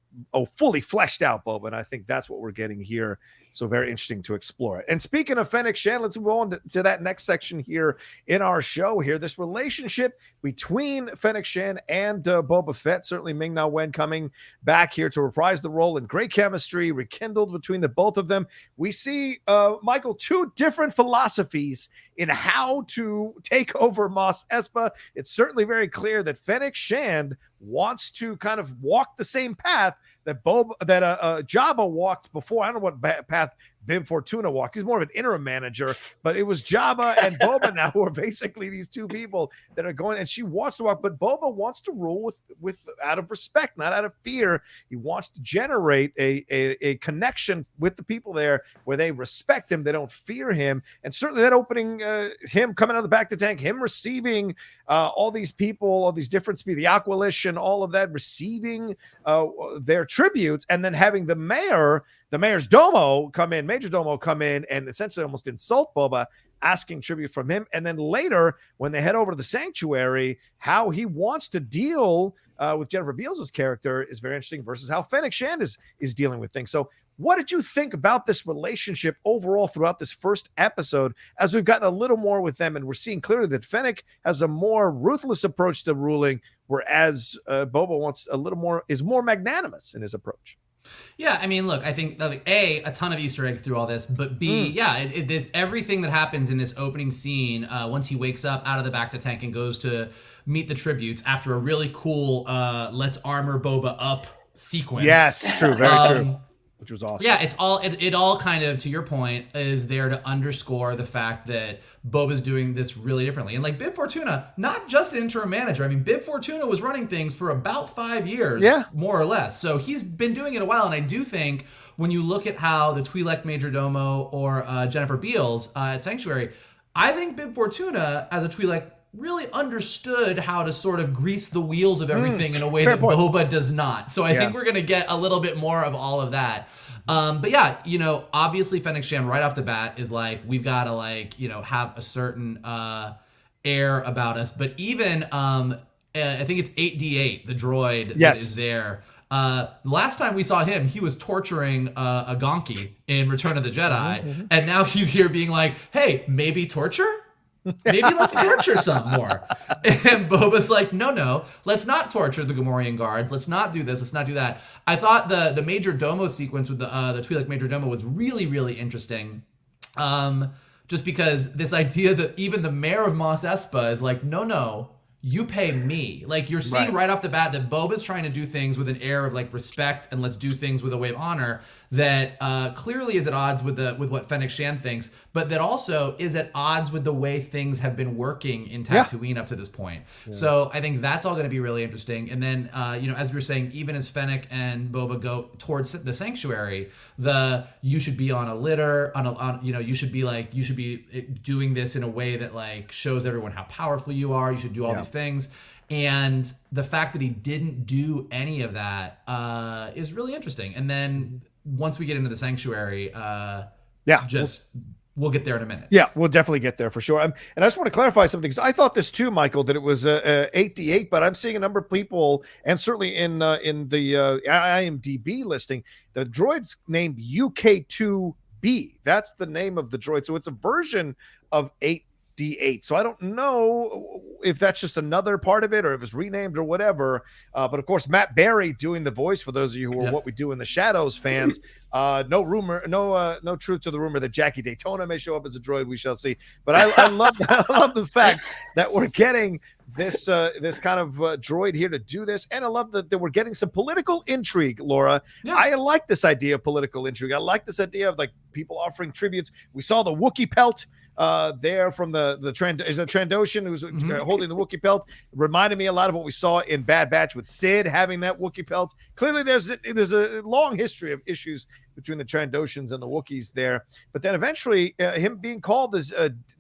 fully fleshed out Boba, and I think that's what we're getting here. So very interesting to explore it. And speaking of Fennec Shand, let's move on to that next section here in our show here. This relationship between Fennec Shand and Boba Fett, certainly Ming-Na Wen coming back here to reprise the role, and great chemistry rekindled between the both of them. We see, Michael, two different philosophies in how to take over Mos Espa. It's certainly very clear that Fennec Shand wants to kind of walk the same path that Jabba walked before. I don't know what path Bib Fortuna walked. He's more of an interim manager, but it was Jabba and Boba now who are basically these two people that are going, and she wants to walk, but Boba wants to rule with out of respect, not out of fear. He wants to generate a connection with the people there where they respect him, they don't fear him. And certainly that opening, him coming out of the back of the tank, him receiving all these people, all these different species, the Aqualition, all of that, receiving their tributes, and then having the mayor's major domo come in and essentially almost insult Boba, asking tribute from him. And then later, when they head over to the sanctuary, how he wants to deal with Jennifer Beals' character is very interesting versus how Fennec Shand is dealing with things. So what did you think about this relationship overall throughout this first episode, as we've gotten a little more with them, and we're seeing clearly that Fennec has a more ruthless approach to ruling, whereas Boba is more magnanimous in his approach? Yeah, I mean, look, I think A, a ton of Easter eggs through all this, but B, there's everything that happens in this opening scene once he wakes up out of the back to tank and goes to meet the tributes after a really cool let's armor Boba up sequence. Yes, true, very true. Which was awesome. Yeah, it all kind of, to your point, is there to underscore the fact that Boba's doing this really differently. And like Bib Fortuna, not just interim manager. I mean, Bib Fortuna was running things for about 5 years, more or less. So he's been doing it a while. And I do think when you look at how the Twi'lek Majordomo or Jennifer Beals at Sanctuary, I think Bib Fortuna as a Twi'lek really understood how to sort of grease the wheels of everything in a way that Boba does not. So I think we're going to get a little bit more of all of that. But yeah, obviously Fennec Shand right off the bat is like, we've got to have a certain air about us. But even, I think it's 8D8, the droid that is there. Last time we saw him, he was torturing a Gonki in Return of the Jedi. And now he's here being like, hey, maybe torture? Maybe let's torture some more. And Boba's like, no, let's not torture the Gamorrean guards. Let's not do this. Let's not do that. I thought the Major Domo sequence with the Twi'lek Major Domo was really, really interesting. Just because this idea that even the mayor of Mos Espa is like, no, you pay me. Like, you're seeing right off the bat that Boba's trying to do things with an air of like respect and let's do things with a way of honor. that clearly is at odds with what Fennec Shand thinks, but that also is at odds with the way things have been working in Tatooine up to this point. So I think that's all going to be really interesting. And then, as we were saying, even as Fennec and Boba go towards the sanctuary, you should be on a litter, you should be doing this in a way that like shows everyone how powerful you are. You should do all these things. And the fact that he didn't do any of that is really interesting. And then once we get into the sanctuary, we'll get there in a minute. Yeah, we'll definitely get there for sure. And I just want to clarify something, because I thought this too, Michael, that it was 8D8, but I'm seeing a number of people, and certainly in the IMDb listing, the droid's named UK2B. That's the name of the droid. So it's a version of 8D8. So I don't know if that's just another part of it or if it's renamed or whatever. But of course, Matt Berry doing the voice for those of you who are What We Do in the Shadows fans. No truth to the rumor that Jackie Daytona may show up as a droid. We shall see. But I love the fact that we're getting this kind of droid here to do this, and I love that we're getting some political intrigue, Laura. I like this idea of political intrigue. I like this idea of like people offering tributes. We saw the Wookiee pelt there from the Trandoshan who's holding the Wookiee pelt. Reminded me a lot of what we saw in Bad Batch with Sid having that Wookiee pelt. Clearly there's a long history of issues between the Trandoshans and the Wookiees there, but then eventually him being called as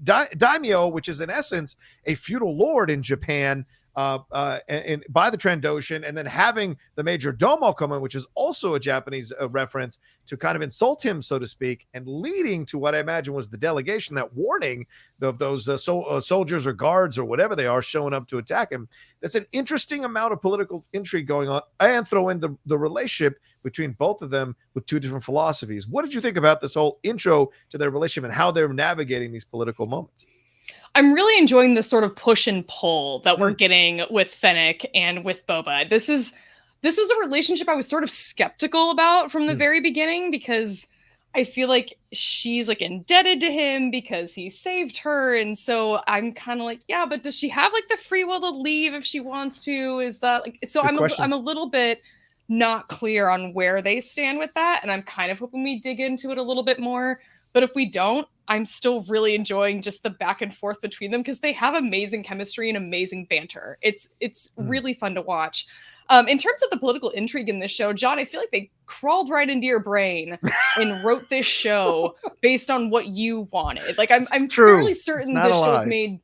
daimyo, which is in essence a feudal lord in Japan, and by the Trandoshan, and then having the Major Domo come in, which is also a Japanese reference, to kind of insult him, so to speak, and leading to what I imagine was the delegation, that warning of those soldiers or guards or whatever they are showing up to attack him. That's an interesting amount of political intrigue going on, and throw in the relationship between both of them with two different philosophies. What did you think about this whole intro to their relationship and how they're navigating these political moments? I'm really enjoying this sort of push and pull that we're getting with Fennec and with Boba. This was a relationship I was sort of skeptical about from the very beginning, because I feel like she's like indebted to him because he saved her. And so I'm kind of like, yeah, but does she have like the free will to leave if she wants to? Is that like, so I'm a little bit not clear on where they stand with that. And I'm kind of hoping we dig into it a little bit more. But if we don't, I'm still really enjoying just the back and forth between them, because they have amazing chemistry and amazing banter. It's really fun to watch. In terms of the political intrigue in this show, John, I feel like they crawled right into your brain and wrote this show based on what you wanted. Like I'm fairly certain this show was made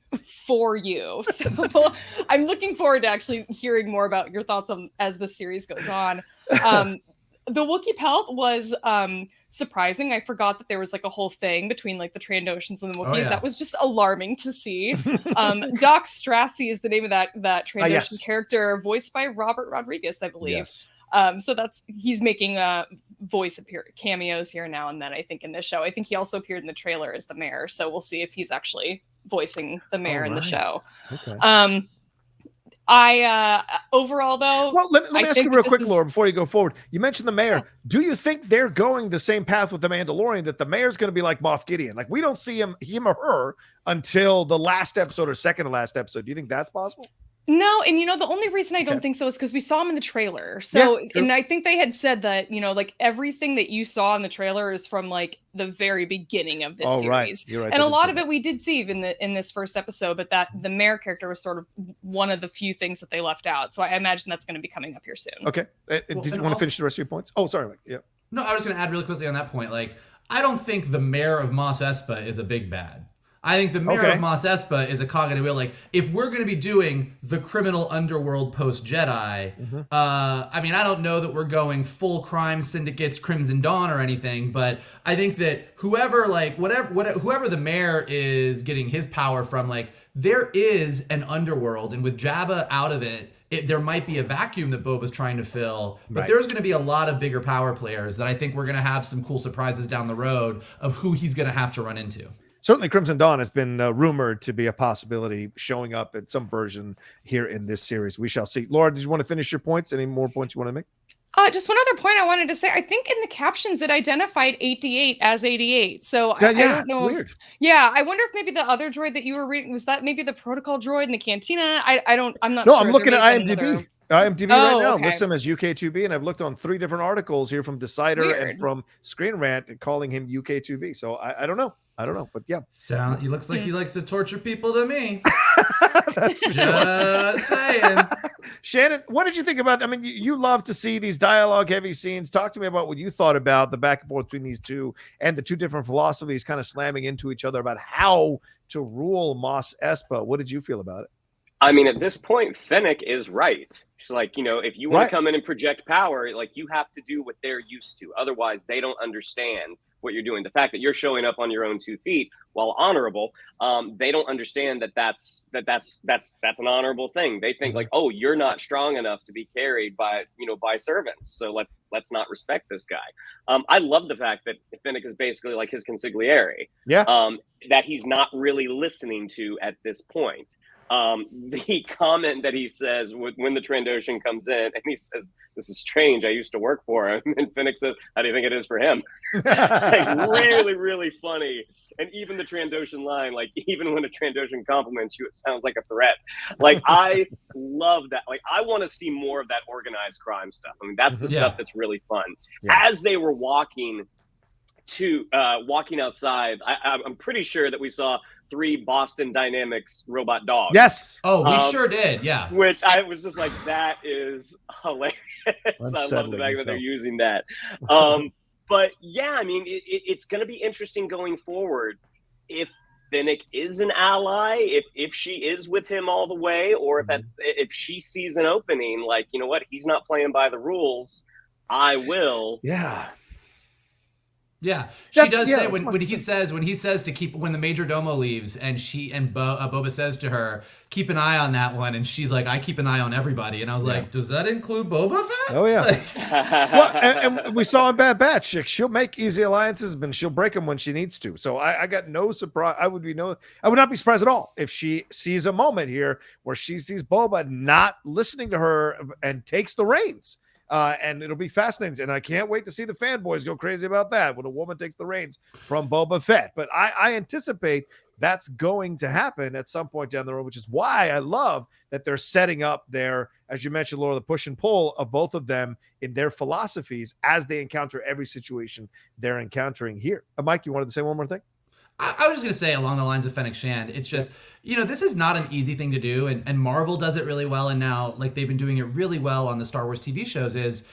for you. So I'm looking forward to actually hearing more about your thoughts on as the series goes on. The Wookiee pelt was surprising. I forgot that there was like a whole thing between like the Trandoshans and the Wookiees. That was just alarming to see. Doc Strassi is the name of that Trandoshan character, voiced by Robert Rodriguez, I believe. Yes. So he's making voice cameos here now and then, I think, in this show. I think he also appeared in the trailer as the mayor, so we'll see if he's actually voicing the mayor in the show. Okay. Overall though, well, let me ask you real quick, Laura, before you go forward. You mentioned the mayor. Do you think they're going the same path with the Mandalorian, that the mayor's going to be like Moff Gideon? Like, we don't see him or her until the last episode or second to last episode. Do you think that's possible? No, and the only reason I don't think so is because we saw him in the trailer. So, and I think they had said that, like everything that you saw in the trailer is from like the very beginning of this series. Right. You're right. And a lot of it we did see in this first episode, but that the mayor character was sort of one of the few things that they left out. So I imagine that's going to be coming up here soon. Okay. Did you want to finish the rest of your points? Oh, sorry, Mike. Yeah. No, I was going to add really quickly on that point. Like, I don't think the mayor of Mos Espa is a big bad. I think the mayor of Mos Espa is a cog in a wheel. Like, if we're going to be doing the criminal underworld post-Jedi, I mean, I don't know that we're going full crime syndicates, Crimson Dawn or anything, but I think that whoever the mayor is getting his power from, like, there is an underworld, and with Jabba out of it, there might be a vacuum that Boba's trying to fill, but there's going to be a lot of bigger power players that I think we're going to have some cool surprises down the road of who he's going to have to run into. Certainly, Crimson Dawn has been rumored to be a possibility showing up at some version here in this series. We shall see. Laura, did you want to finish your points? Any more points you want to make? Just one other point I wanted to say. I think in the captions it identified 88 as 88. So I don't know. Weird. I wonder if maybe the other droid that you were reading, was that maybe the protocol droid in the cantina? I'm not sure. I'm looking at IMDb. IMDb right now okay. lists him as UK2B, and I've looked on 3 different articles here from Decider Weird. and from Screen Rant calling him UK2B. So I don't know. But yeah. He looks like he likes to torture people to me. That's for Just saying. Shannon, what did you think about? I mean, you love to see these dialogue-heavy scenes. Talk to me about what you thought about the back and forth between these two and the 2 different philosophies kind of slamming into each other about how to rule Mos Espa. What did you feel about it? I mean, at this point, Fennec is right. She's like, if you want to come in and project power, like you have to do what they're used to. Otherwise, they don't understand what you're doing. The fact that you're showing up on your own 2 feet, while honorable, they don't understand that's an honorable thing. They think like, oh, you're not strong enough to be carried by servants. So let's not respect this guy. I love the fact that Fennec is basically like his consigliere. Yeah. That he's not really listening to at this point. The comment that he says when the Trandoshan comes in and he says, "This is strange. I used to work for him." And Fennec says, "How do you think it is for him?" Like really, really funny. And even the Trandoshan line, like even when a Trandoshan compliments you, it sounds like a threat. Like I love that. Like I want to see more of that organized crime stuff. I mean, that's the stuff that's really fun. Yeah. As they were walking outside, I'm pretty sure that we saw 3 Boston Dynamics robot dogs. Yes. Oh, we sure did. Yeah. Which I was just like, that is hilarious. I love the fact that they're using that. But yeah, I mean, it's going to be interesting going forward if Fennec is an ally, if she is with him all the way, or if she sees an opening, like, you know what, he's not playing by the rules, I will. Yeah. Yeah, she does say when he says to keep when the major domo leaves and Boba says to her, keep an eye on that one, and she's like, I keep an eye on everybody, and I was like, does that include Boba Fett? Oh yeah. Well, and we saw in Bad Batch, she'll make easy alliances, but she'll break them when she needs to. So I got no surprise. I would not be surprised at all if she sees a moment here where she sees Boba not listening to her and takes the reins. And it'll be fascinating. And I can't wait to see the fanboys go crazy about that when a woman takes the reins from Boba Fett. But I anticipate that's going to happen at some point down the road, which is why I love that they're setting up their, as you mentioned, Laura, the push and pull of both of them in their philosophies as they encounter every situation they're encountering here. Mike, you wanted to say one more thing? I was just going to say along the lines of Fennec Shand, it's just, this is not an easy thing to do, and Marvel does it really well, and now, like, they've been doing it really well on the Star Wars TV shows, this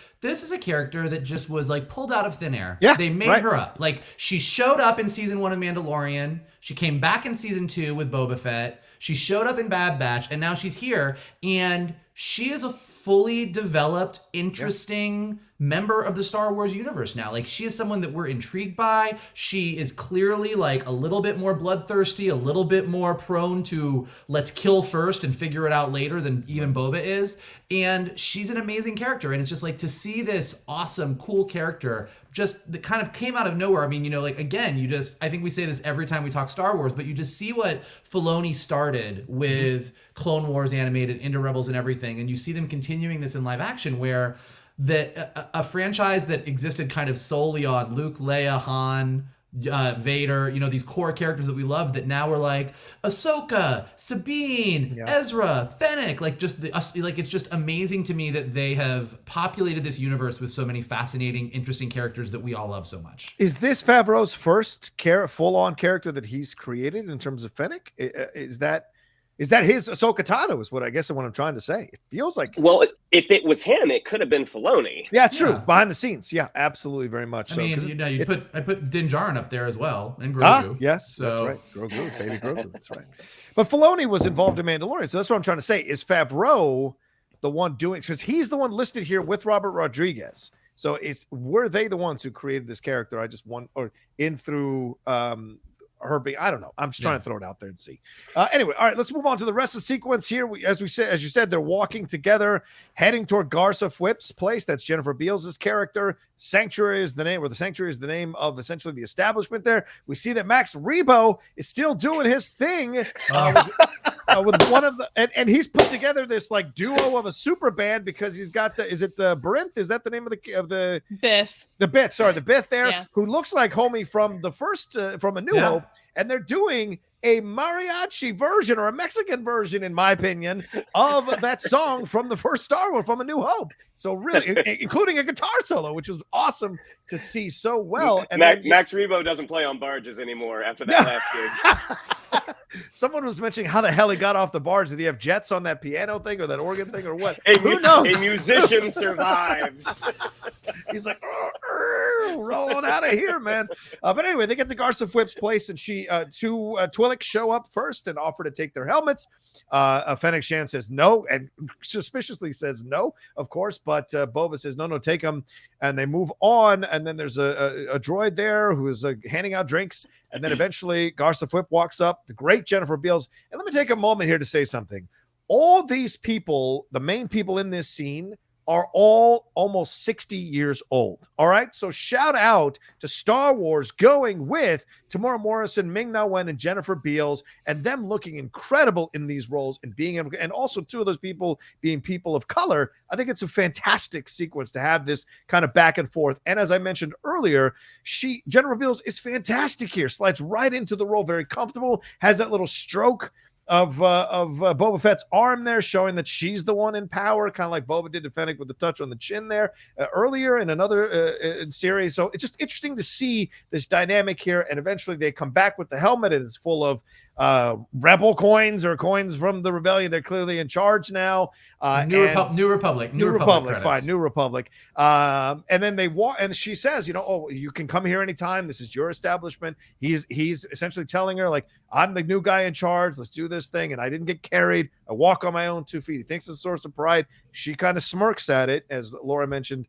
is a character that just was, like, pulled out of thin air. Yeah, they made her up. Like, she showed up in Season 1 of Mandalorian, she came back in Season 2 with Boba Fett, she showed up in Bad Batch, and now she's here, and she is a fully developed, interesting member of the Star Wars universe now. Like, she is someone that we're intrigued by. She is clearly like a little bit more bloodthirsty, a little bit more prone to let's kill first and figure it out later than even Boba is. And she's an amazing character. And it's just like to see this awesome, cool character just that kind of came out of nowhere. I mean, like, again, I think we say this every time we talk Star Wars, but you just see what Filoni started with Clone Wars animated into Rebels and everything. And you see them continuing this in live action where that a franchise that existed kind of solely on Luke, Leia, Han, Vader, these core characters that we love, that now we're like Ahsoka, Sabine, Ezra, Fennec, like it's just amazing to me that they have populated this universe with so many fascinating, interesting characters that we all love so much. Is this Favreau's first full-on character that he's created in terms of Fennec? Is that his Ahsoka Tano is what I'm trying to say. It feels like. Well, if it was him, it could have been Filoni. Yeah, true. Behind the scenes. Yeah, absolutely. Very much. I put Din Djarin up there as well. And Grogu. Yes, so. That's right. Grogu, baby Grogu. That's right. But Filoni was involved in Mandalorian. So that's what I'm trying to say. Is Favreau the one doing, because he's the one listed here with Robert Rodriguez. So were they the ones who created this character? Her being, I don't know. I'm just trying to throw it out there and see. Anyway, all right, let's move on to the rest of the sequence here. As you said, they're walking together, heading toward Garsa Fwip's place. That's Jennifer Beals' character. Sanctuary is the name, or the Sanctuary is the name of essentially the establishment there. We see that Max Rebo is still doing his thing with one of the, and he's put together this like duo of a super band because he's got the Brinth? Is that the name of the Biff? The Biff there, who looks like homie from the first from A New Hope. And they're doing a mariachi version or a Mexican version, in my opinion, of that song from the first Star Wars, from A New Hope. So really, including a guitar solo, which was awesome to see so well. And Max Rebo doesn't play on barges anymore after that last gig. Someone was mentioning how the hell he got off the barge. Did he have jets on that piano thing or that organ thing or what? Who knows? A musician survives. He's like, rolling out of here, man. But anyway, they get to Garsa Fwip's place, and two Twi'lek show up first and offer to take their helmets. Fennec Shand says no, and suspiciously says no, of course, but Boba says no, take them, and they move on. And then there's a droid there who is handing out drinks, and then eventually Garsa Fwip walks up, the great Jennifer Beals. And let me take a moment here to say something. All these people, the main people in this scene, are all almost 60 years old. All right. So shout out to Star Wars going with Temeura Morrison, Ming-Na Wen, and Jennifer Beals, and them looking incredible in these roles and being able, and also two of those people being people of color. I think it's a fantastic sequence to have this kind of back and forth. And as I mentioned earlier, Jennifer Beals is fantastic here. Slides right into the role, very comfortable, has that little stroke of Boba Fett's arm there, showing that she's the one in power, kind of like Boba did to Fennec with the touch on the chin there earlier in another series. So it's just interesting to see this dynamic here. And eventually they come back with the helmet, and it's full of rebel coins or coins from the rebellion. They're clearly in charge now. New Republic. Fine. New Republic. And then they walk, and she says, you can come here anytime. This is your establishment. He's essentially telling her, like, I'm the new guy in charge. Let's do this thing. And I didn't get carried. I walk on my own 2 feet. He thinks it's a source of pride. She kind of smirks at it, as Laura mentioned,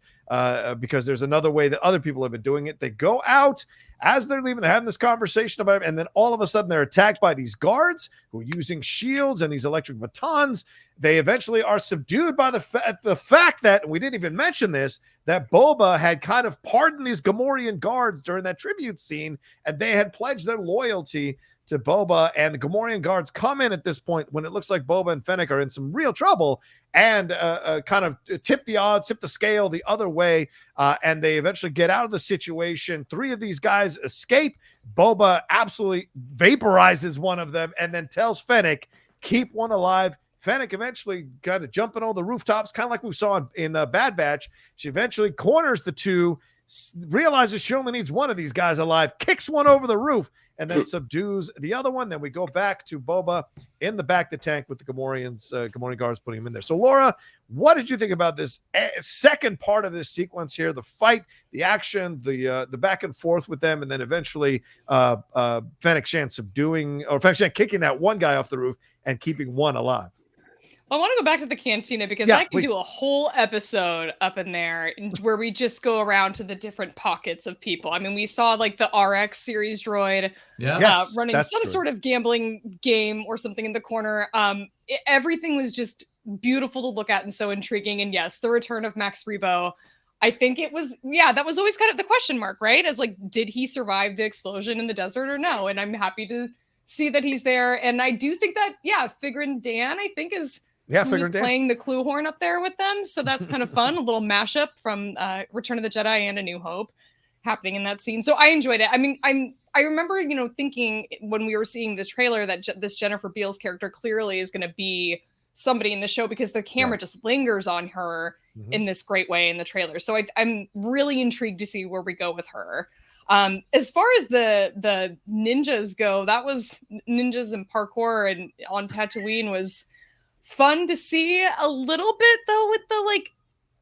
because there's another way that other people have been doing it. They go out. As they're leaving, they're having this conversation about it, and then all of a sudden they're attacked by these guards who are using shields and these electric batons. They eventually are subdued by the fact that, and we didn't even mention this, that Boba had kind of pardoned these Gamorrean guards during that tribute scene, and they had pledged their loyalty to Boba, and the Gamorrean guards come in at this point when it looks like Boba and Fennec are in some real trouble, and kind of tip the scale the other way, and they eventually get out of the situation. 3 of these guys escape. Boba absolutely vaporizes one of them and then tells Fennec, keep one alive. Fennec eventually kind of jumping over the rooftops, kind of like we saw in Bad Batch. She eventually corners the 2, realizes she only needs one of these guys alive, kicks one over the roof, and then subdues the other one. Then we go back to Boba in the back of the tank with the Gamorrean guards putting him in there. So, Laura, what did you think about this second part of this sequence here? The fight, the action, the back and forth with them, and then eventually Fennec Shand kicking that one guy off the roof and keeping one alive. I want to go back to the cantina because I can do a whole episode up in there where we just go around to the different pockets of people. I mean, we saw like the RX series droid running some sort of gambling game or something in the corner. Everything was just beautiful to look at and so intriguing. And yes, the return of Max Rebo. I think it was, that was always kind of the question mark, right? As like, did he survive the explosion in the desert or no? And I'm happy to see that he's there. And I do think that, Figrin Dan, I think is... who's playing the clue horn up there with them. So that's kind of fun. A little mashup from Return of the Jedi and A New Hope happening in that scene. So I enjoyed it. I mean, I remember, thinking when we were seeing the trailer that this Jennifer Beals character clearly is going to be somebody in the show because the camera just lingers on her in this great way in the trailer. So I'm really intrigued to see where we go with her. As far as the ninjas go, that was ninjas and parkour and on Tatooine was fun to see a little bit though with the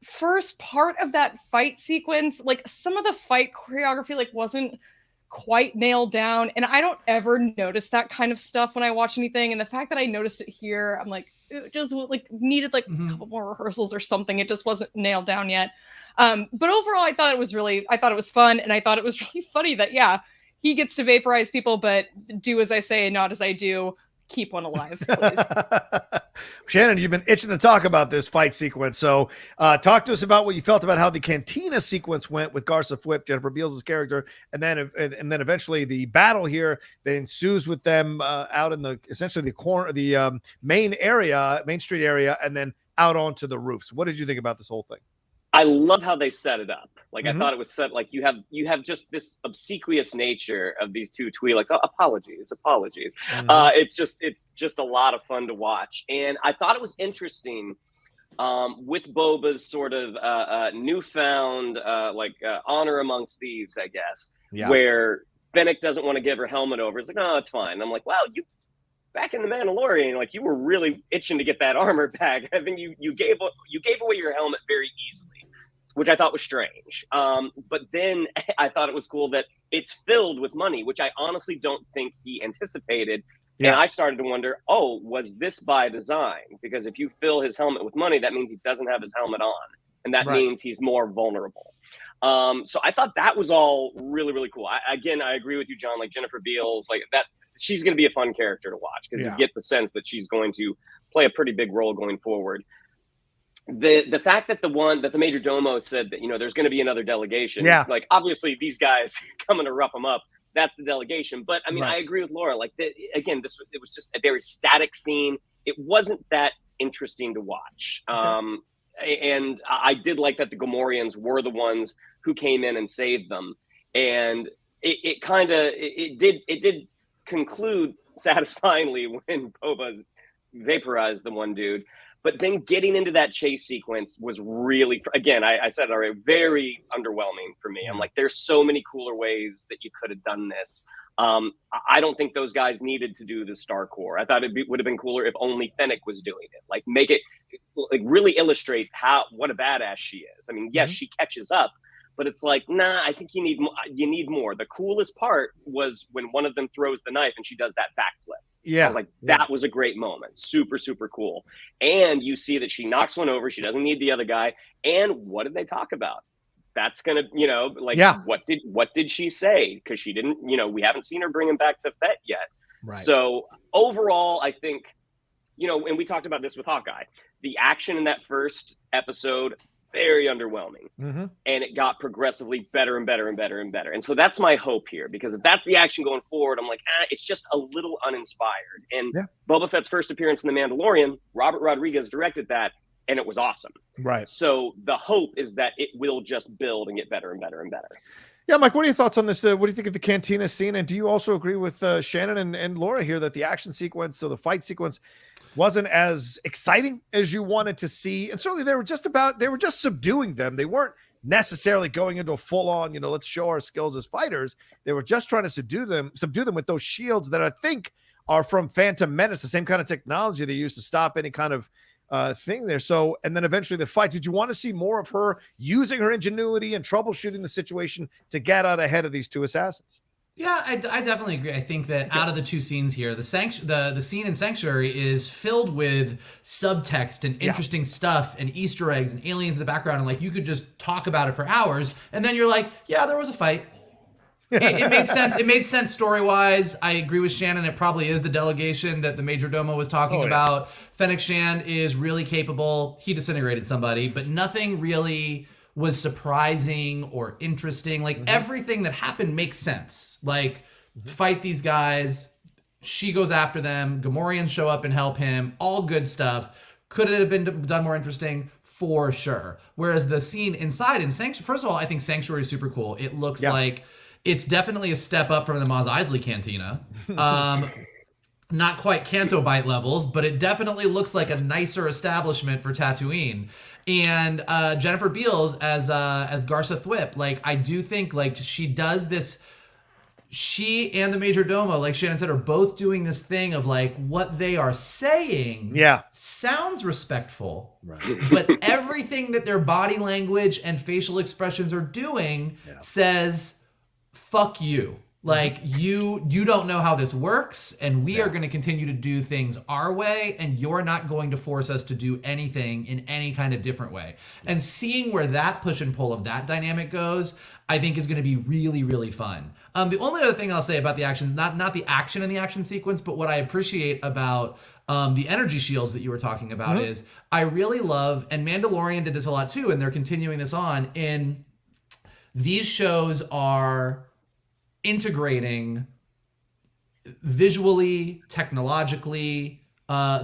first part of that fight sequence. Like some of the fight choreography wasn't quite nailed down, and I don't ever notice that kind of stuff when I watch anything, and the fact that I noticed it here, I'm like, it just needed a couple more rehearsals or something. It just wasn't nailed down yet. But overall I thought it was fun, and I thought it was really funny that he gets to vaporize people, but do as I say and not as I do. Keep one alive, please. Shannon, you've been itching to talk about this fight sequence. So talk to us about what you felt about how the cantina sequence went with Garsa Fwip, Jennifer Beals' character, and then eventually the battle here that ensues with them out in essentially the corner, the main street area, and then out onto the roofs. What did you think about this whole thing? I love how they set it up. Like Mhm. I thought it was set like you have just this obsequious nature of these two Twi'leks. Oh, apologies. Mhm. It's just a lot of fun to watch, and I thought it was interesting with Boba's sort of newfound honor amongst thieves, I guess, Yeah. where Fennec doesn't want to give her helmet over. It's like, no, it's fine. And I'm like, wow, you back in the Mandalorian, like you were really itching to get that armor back. I think you gave away your helmet very easily, which I thought was strange. But then I thought it was cool that it's filled with money, which I honestly don't think he anticipated. Yeah. And I started to wonder, oh, was this by design? Because if you fill his helmet with money, that means he doesn't have his helmet on. And that means he's more vulnerable. So I thought that was all really, really cool. I agree with you, John. Like Jennifer Beals, like that, she's going to be a fun character to watch because you get the sense that she's going to play a pretty big role going forward. The fact that the Major Domo said that, there's going to be another delegation. Yeah. Like obviously these guys coming to rough them up. That's the delegation. But I mean, I agree with Laura. Like it was just a very static scene. It wasn't that interesting to watch. Okay. And I did like that the Gamorreans were the ones who came in and saved them. And it did conclude satisfyingly when Boba's vaporized the one dude. But then getting into that chase sequence was really, again, I said it already, very underwhelming for me. I'm like, there's so many cooler ways that you could have done this. I don't think those guys needed to do the Star Core. I thought would have been cooler if only Fennec was doing it. Like make it, like really illustrate what a badass she is. I mean, yes, she catches up, but it's like, nah, I think you need more. The coolest part was when one of them throws the knife and she does that backflip. Yeah. I was like, that was a great moment. Super, super cool. And you see that she knocks one over. She doesn't need the other guy. And what did they talk about? That's going to, what did she say? Because she didn't, we haven't seen her bring him back to Fett yet. Right. So overall, I think, and we talked about this with Hawkeye, the action in that first episode, very underwhelming. Mm-hmm. And it got progressively better and better and better and better. And so that's my hope here, because if that's the action going forward, I'm like, it's just a little uninspired. And Boba Fett's first appearance in The Mandalorian, Robert Rodriguez directed that, and it was awesome. Right. So the hope is that it will just build and get better and better and better. Yeah, Mike, what are your thoughts on this? What do you think of the cantina scene? And do you also agree with Shannon and Laura here that the action sequence, so the fight sequence, wasn't as exciting as you wanted to see? And certainly they were just subduing them. They weren't necessarily going into a full-on, let's show our skills as fighters. They were just trying to subdue them with those shields that I think are from Phantom Menace, the same kind of technology they used to stop any kind of thing there. So, and then eventually the fight. Did you want to see more of her using her ingenuity and troubleshooting the situation to get out ahead of these two assassins? Yeah, I definitely agree. I think that out of the two scenes here, the scene in Sanctuary is filled with subtext and interesting stuff and Easter eggs and aliens in the background, and like you could just talk about it for hours, and then you're like, yeah, there was a fight. It made sense. It made sense story-wise. I agree with Shannon. It probably is the delegation that the Major Domo was talking about. Fennec Shand is really capable. He disintegrated somebody, but nothing really was surprising or interesting. Like everything that happened makes sense. Like fight these guys. She goes after them. Gamorreans show up and help him. All good stuff. Could it have been done more interesting? For sure. Whereas the scene inside in Sanctuary, first of all, I think Sanctuary is super cool. It looks like it's definitely a step up from the Mos Eisley Cantina. Not quite Canto Bite levels, but it definitely looks like a nicer establishment for Tatooine. And Jennifer Beals as Garsa Thwip, like I do think like she does this. She and the Major Domo, like Shannon said, are both doing this thing of like what they are saying sounds respectful, but everything that their body language and facial expressions are doing says, fuck you. Like you don't know how this works, and we are going to continue to do things our way, and you're not going to force us to do anything in any kind of different way. And seeing where that push and pull of that dynamic goes, I think is going to be really, really fun. The only other thing I'll say about the action, not the action in the action sequence, but what I appreciate about the energy shields that you were talking about is I really love, and Mandalorian did this a lot too, and they're continuing this on, in these shows are integrating visually, technologically,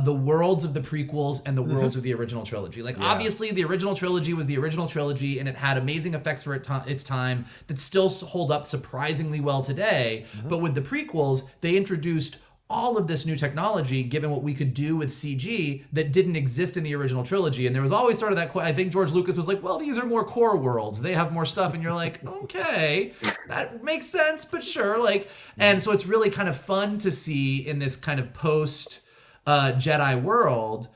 the worlds of the prequels and the worlds of the original trilogy. Like, obviously, the original trilogy was the original trilogy, and it had amazing effects for its time that still hold up surprisingly well today. But with the prequels, they introduced all of this new technology, given what we could do with CG that didn't exist in the original trilogy. And there was always sort of that, I think George Lucas was like, well, these are more core worlds. They have more stuff. And you're like, okay, that makes sense, but sure. Like, and so it's really kind of fun to see in this kind of post Jedi world,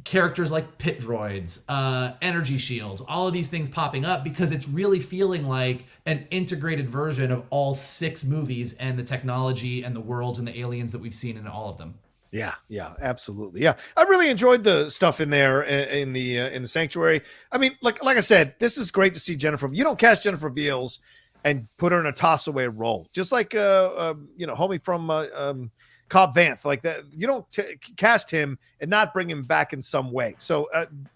characters like pit droids, energy shields, all of these things popping up, because it's really feeling like an integrated version of all 6 movies and the technology and the worlds and the aliens that we've seen in all of them. Yeah, absolutely. Yeah, I really enjoyed the stuff in there in the sanctuary. I mean, like I said, this is great to see Jennifer. You don't cast Jennifer Beals and put her in a toss away role, just like homie from Cobb Vanth, like that. You don't cast him and not bring him back in some way. So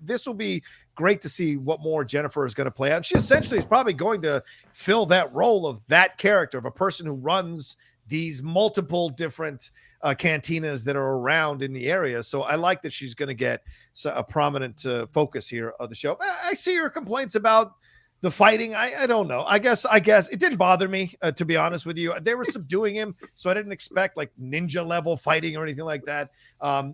this will be great to see what more Jennifer is going to play out. And she essentially is probably going to fill that role of that character, of a person who runs these multiple different cantinas that are around in the area. So I like that she's going to get a prominent focus here of the show. I see her complaints about the fighting. I don't know. I guess it didn't bother me, to be honest with you. They were subduing him, so I didn't expect like ninja level fighting or anything like that.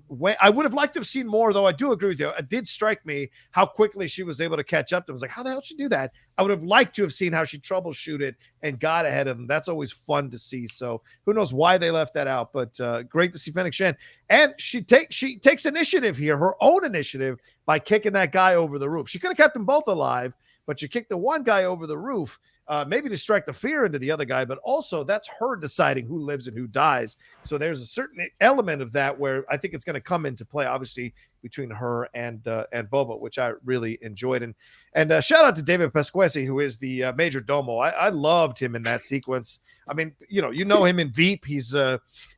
When I would have liked to have seen more, though. I do agree with you. It did strike me how quickly she was able to catch up to him. I was like, how the hell did she do that? I would have liked to have seen how she troubleshooted and got ahead of him. That's always fun to see. So who knows why they left that out, but great to see Fennec Shand. And she takes initiative here, her own initiative, by kicking that guy over the roof. She could have kept them both alive, but you kick the one guy over the roof, maybe to strike the fear into the other guy, but also that's her deciding who lives and who dies. So there's a certain element of that where I think it's going to come into play, obviously, between her and Boba, which I really enjoyed. And shout out to David Pasquesi, who is the Major Domo. I loved him in that sequence. I mean, you know him in Veep. He's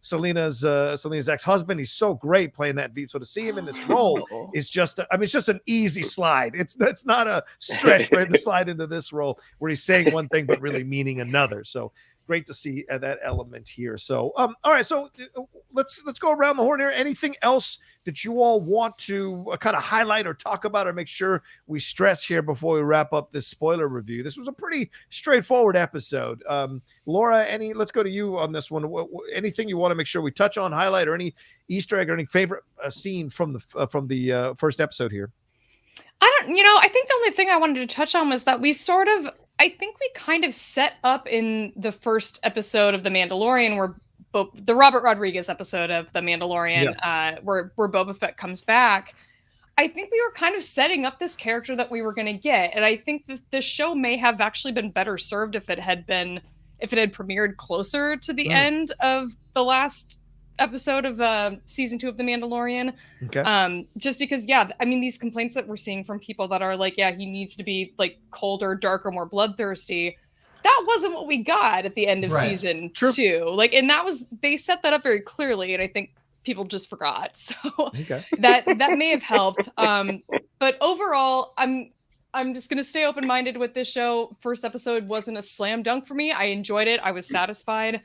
Selena's ex-husband. He's so great playing that Veep. So to see him in this role is just, it's just an easy slide. It's not a stretch for him to slide into this role where he's saying one thing but really meaning another. So great to see that element here. So, all right. So let's go around the horn here. Anything else that you all want to kind of highlight or talk about or make sure we stress here before we wrap up this spoiler review? This was a pretty straightforward episode. Laura, let's go to you on this one. Anything you want to make sure we touch on, highlight, or any Easter egg or any favorite scene from the first episode here? I think the only thing I wanted to touch on was that I think we kind of set up in the first episode of The Mandalorian, where the Robert Rodriguez episode of The Mandalorian, where Boba Fett comes back. I think we were kind of setting up this character that we were going to get, and I think that this show may have actually been better served if it had premiered closer to the end of the last episode of season 2 of The Mandalorian. Okay. Just because, these complaints that we're seeing from people that are like, he needs to be like colder, darker, more bloodthirsty. That wasn't what we got at the end of season 2. Like, and they set that up very clearly, and I think people just forgot. So that may have helped. But overall, I'm just gonna stay open-minded with this show. First episode wasn't a slam dunk for me. I enjoyed it. I was satisfied.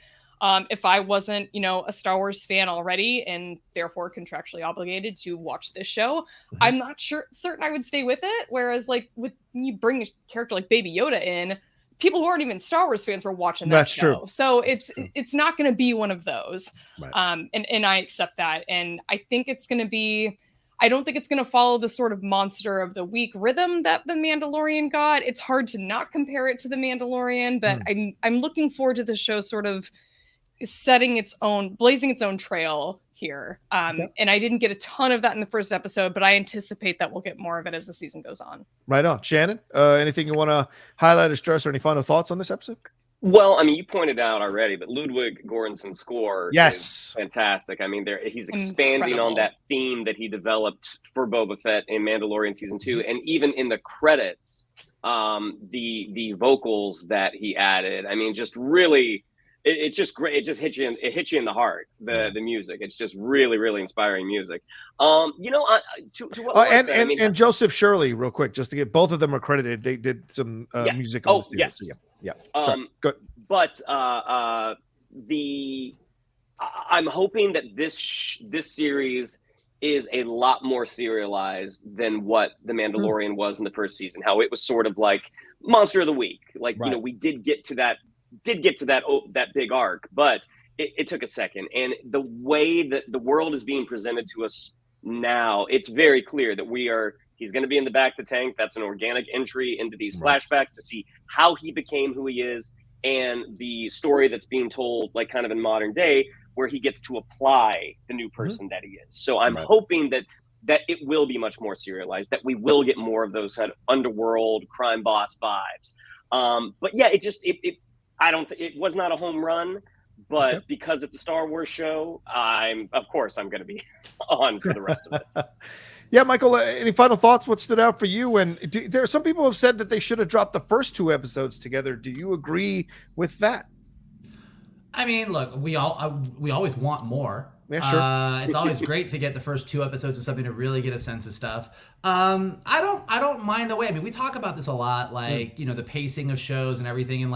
If I wasn't, a Star Wars fan already and therefore contractually obligated to watch this show, I'm not certain I would stay with it. Whereas, like, when you bring a character like Baby Yoda in, people who aren't even Star Wars fans were watching that show. True. So it's not going to be one of those. Right. And I accept that. And I think it's going to be, I don't think it's going to follow the sort of monster of the week rhythm that The Mandalorian got. It's hard to not compare it to The Mandalorian, but I'm looking forward to the show sort of blazing its own trail here. And I didn't get a ton of that in the first episode, but I anticipate that we'll get more of it as the season goes on. Right on. Shannon, anything you want to highlight or stress or any final thoughts on this episode? Well, I mean, you pointed out already, but Ludwig Göransson's score is fantastic. I mean, he's expanding on that theme that he developed for Boba Fett in Mandalorian season 2, and even in the credits, the vocals that he added. I mean, just really. It's just great. It just hits you in the heart. The music. It's just really, really inspiring music. To what and Joseph Shirley, real quick, just to get both of them are credited. They did some music. On the yes, Sorry, good. But I'm hoping that this series is a lot more serialized than what The Mandalorian was in the first season. How it was sort of like Monster of the Week. Like, you know, we did get to that big arc, but it took a second. And the way that the world is being presented to us now, it's very clear that he's going to be in the back to tank. That's an organic entry into these flashbacks to see how he became who he is, and the story that's being told, like kind of in modern day, where he gets to apply the new person that he is. So I'm hoping that it will be much more serialized, that we will get more of those kind of underworld crime boss vibes. But yeah, it was not a home run, but because it's a Star Wars show, I'm going to be on for the rest of it. Yeah, Michael, any final thoughts? What stood out for you? And there are some people have said that they should have dropped the first 2 episodes together. Do you agree with that? I mean, look, we always want more. Yeah, sure. It's always great to get the first 2 episodes of something to really get a sense of stuff. I don't mind the way. I mean, we talk about this a lot, like, you know, the pacing of shows and everything, and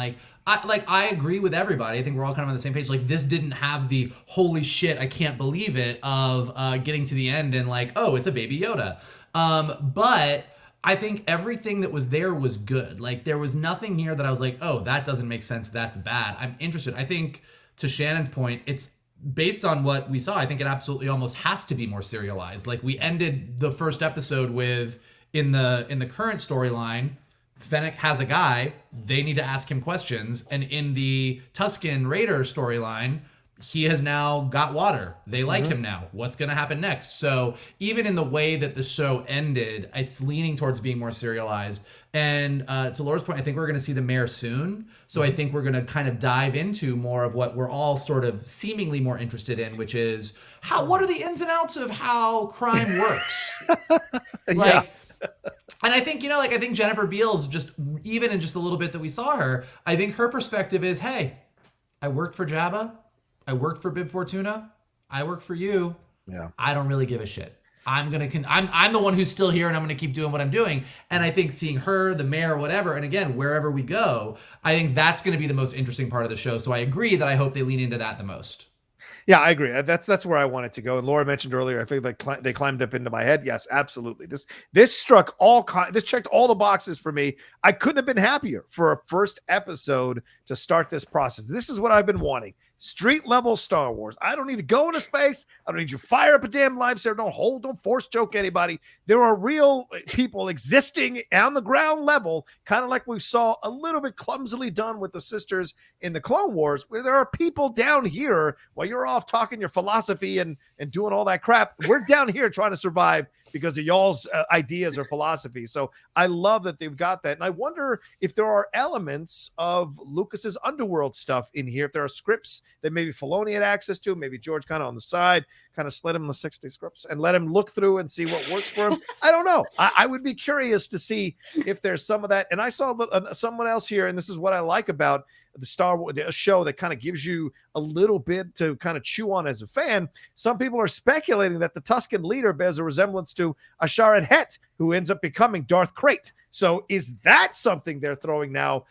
I agree with everybody. I think we're all kind of on the same page. Like, this didn't have the holy shit, I can't believe it of getting to the end and like, oh, it's a baby Yoda. But I think everything that was there was good. Like, there was nothing here that I was like, oh, that doesn't make sense, that's bad. I'm interested. I think, to Shannon's point, it's based on what we saw, I think it absolutely almost has to be more serialized. Like, we ended the first episode with, in the current storyline, Fennec has a guy, they need to ask him questions, and in the Tusken Raiders storyline, he has now got water. They like him now. What's going to happen next? So even in the way that the show ended, it's leaning towards being more serialized. And to Laura's point, I think we're going to see the mayor soon. So I think we're going to kind of dive into more of what we're all sort of seemingly more interested in, which is what are the ins and outs of how crime works? And I think, I think Jennifer Beals, just even in just a little bit that we saw her, I think her perspective is, hey, I worked for Jabba. I worked for Bib Fortuna. I work for you. Yeah. I don't really give a shit. I'm the one who's still here, and I'm gonna keep doing what I'm doing. And I think seeing her, the mayor, whatever, and again, wherever we go, I think that's gonna be the most interesting part of the show. So I agree that I hope they lean into that the most. Yeah, I agree. That's where I want it to go. And Laura mentioned earlier, I think like they climbed up into my head. Yes, absolutely. This struck this checked all the boxes for me. I couldn't have been happier for a first episode to start this process. This is what I've been wanting. Street level Star Wars. I don't need to go into space. I don't need you to fire up a damn lightsaber. Don't force choke anybody. There are real people existing on the ground level, kind of like we saw a little bit clumsily done with the sisters in the Clone Wars, where there are people down here while you're off talking your philosophy and doing all that crap. We're down here trying to survive because of y'all's ideas or philosophy. So I love that they've got that. And I wonder if there are elements of Lucas's underworld stuff in here, if there are scripts that maybe Filoni had access to, maybe George kind of on the side, kind of slid him the 60 scripts and let him look through and see what works for him. I don't know. I would be curious to see if there's some of that. And I saw someone else here, and this is what I like about the Star Wars, the show that kind of gives you a little bit to kind of chew on as a fan. Some people are speculating that the Tusken leader bears a resemblance to Asharat Het, who ends up becoming Darth Krayt. So is that something they're throwing now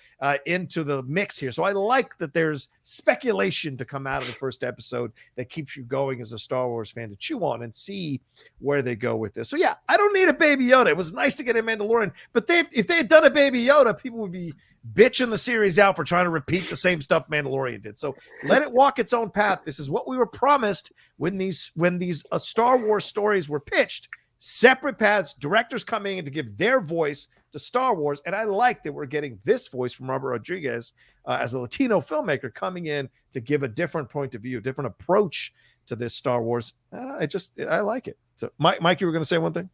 into the mix here? So I like that there's speculation to come out of the first episode that keeps you going as a Star Wars fan to chew on and see where they go with this. So yeah, I don't need a Baby Yoda. It was nice to get a Mandalorian, but if they had done a Baby Yoda, people would be bitching the series out for trying to repeat the same stuff Mandalorian did. So let it walk its own path. This is what we were promised when these Star Wars stories were pitched. Separate paths, directors coming in to give their voice to Star Wars. And I like that we're getting this voice from Robert Rodriguez as a Latino filmmaker coming in to give a different point of view, a different approach to this Star Wars. I like it. So Mike, you were going to say one thing?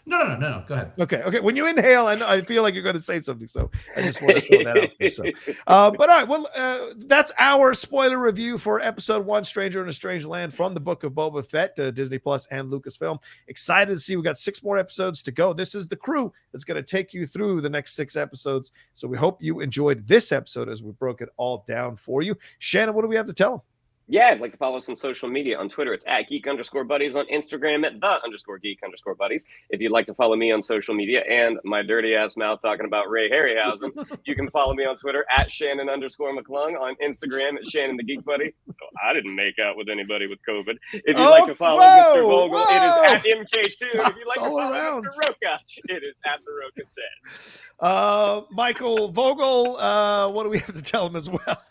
No. Go ahead. Okay. When you inhale, I feel like you're going to say something, so I just want to throw that out there. So, but all right, well, that's our spoiler review for Episode 1, Stranger in a Strange Land, from the Book of Boba Fett to Disney Plus and Lucasfilm. Excited to see we got 6 more episodes to go. This is the crew that's going to take you through the next 6 episodes. So we hope you enjoyed this episode as we broke it all down for you. Shannon, what do we have to tell them? Yeah, I'd like to follow us on social media. On Twitter, it's at geek_buddies. On Instagram, at _geek_buddies. If you'd like to follow me on social media and my dirty ass mouth talking about Ray Harryhausen, you can follow me on Twitter at Shannon_McClung. On Instagram, at Shannon the Geek Buddy. I didn't make out with anybody with COVID. If you'd like to follow Mr. Vogel, it is at MK2. If you'd like to follow Mr. Rocha, it is at The Rocha Says. Michael Vogel, what do we have to tell him as well?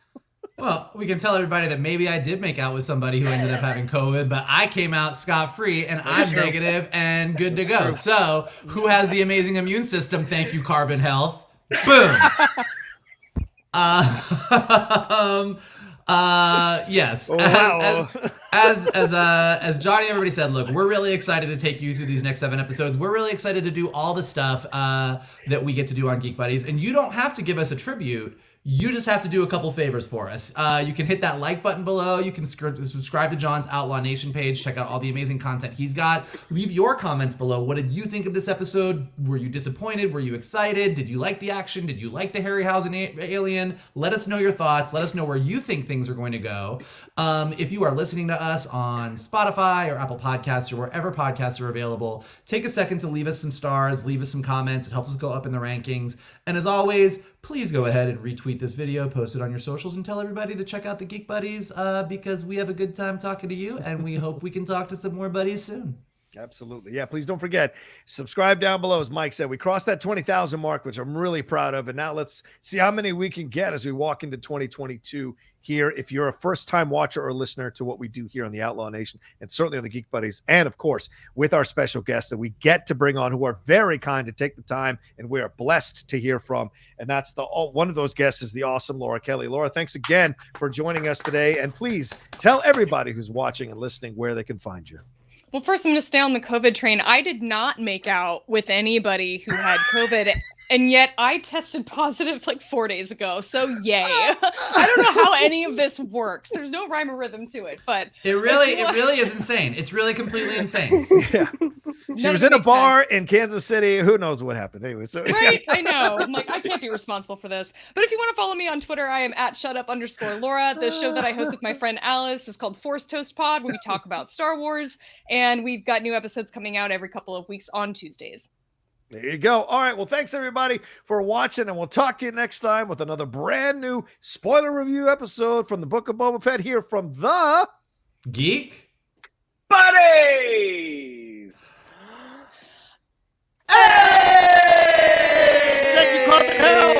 Well, we can tell everybody that maybe I did make out with somebody who ended up having COVID, but I came out scot-free and I'm negative and good to go. So, who has the amazing immune system? Thank you, Carbon Health. Boom. Yes. Wow. As Johnny and everybody said, look, we're really excited to take you through these next 7 episodes. We're really excited to do all the stuff that we get to do on Geek Buddies, and you don't have to give us a tribute. You just have to do a couple favors for us. You can hit that like button below. You can subscribe to John's Outlaw Nation page. Check out all the amazing content he's got. Leave your comments below. What did you think of this episode? Were you disappointed? Were you excited? Did you like the action? Did you like the Harryhausen alien? Let us know your thoughts. Let us know where you think things are going to go. If you are listening to us on Spotify or Apple Podcasts or wherever podcasts are available, take a second to leave us some stars, leave us some comments. It helps us go up in the rankings. And as always, please go ahead and retweet this video, post it on your socials, and tell everybody to check out the Geek Buddies because we have a good time talking to you, and we hope we can talk to some more buddies soon. Absolutely. Yeah, please don't forget, subscribe down below. As Mike said, we crossed that 20,000 mark, which I'm really proud of. And now let's see how many we can get as we walk into 2022 here. If you're a first-time watcher or listener to what we do here on the Outlaw Nation, and certainly on the Geek Buddies, and of course, with our special guests that we get to bring on who are very kind to take the time, and we are blessed to hear from. And that's one of those guests is the awesome Laura Kelly. Laura, thanks again for joining us today. And please tell everybody who's watching and listening where they can find you. Well, first, I'm going to stay on the COVID train. I did not make out with anybody who had COVID, and yet I tested positive like 4 days ago. So, yay. I don't know how any of this works. There's no rhyme or rhythm to it, but it really is insane. It's really completely insane. Yeah. She was in a bar in Kansas City. Who knows what happened? Anyway, so right, I know. I'm like, I can't be responsible for this. But if you want to follow me on Twitter, I am at @shutup_Laura. The show that I host with my friend Alice is called Force Toast Pod, where we talk about Star Wars, and we've got new episodes coming out every couple of weeks on Tuesdays. There you go. All right. Well, thanks everybody for watching, and we'll talk to you next time with another brand new spoiler review episode from the Book of Boba Fett here from the Geek Buddies. Hey! Thank you, Carbon Health.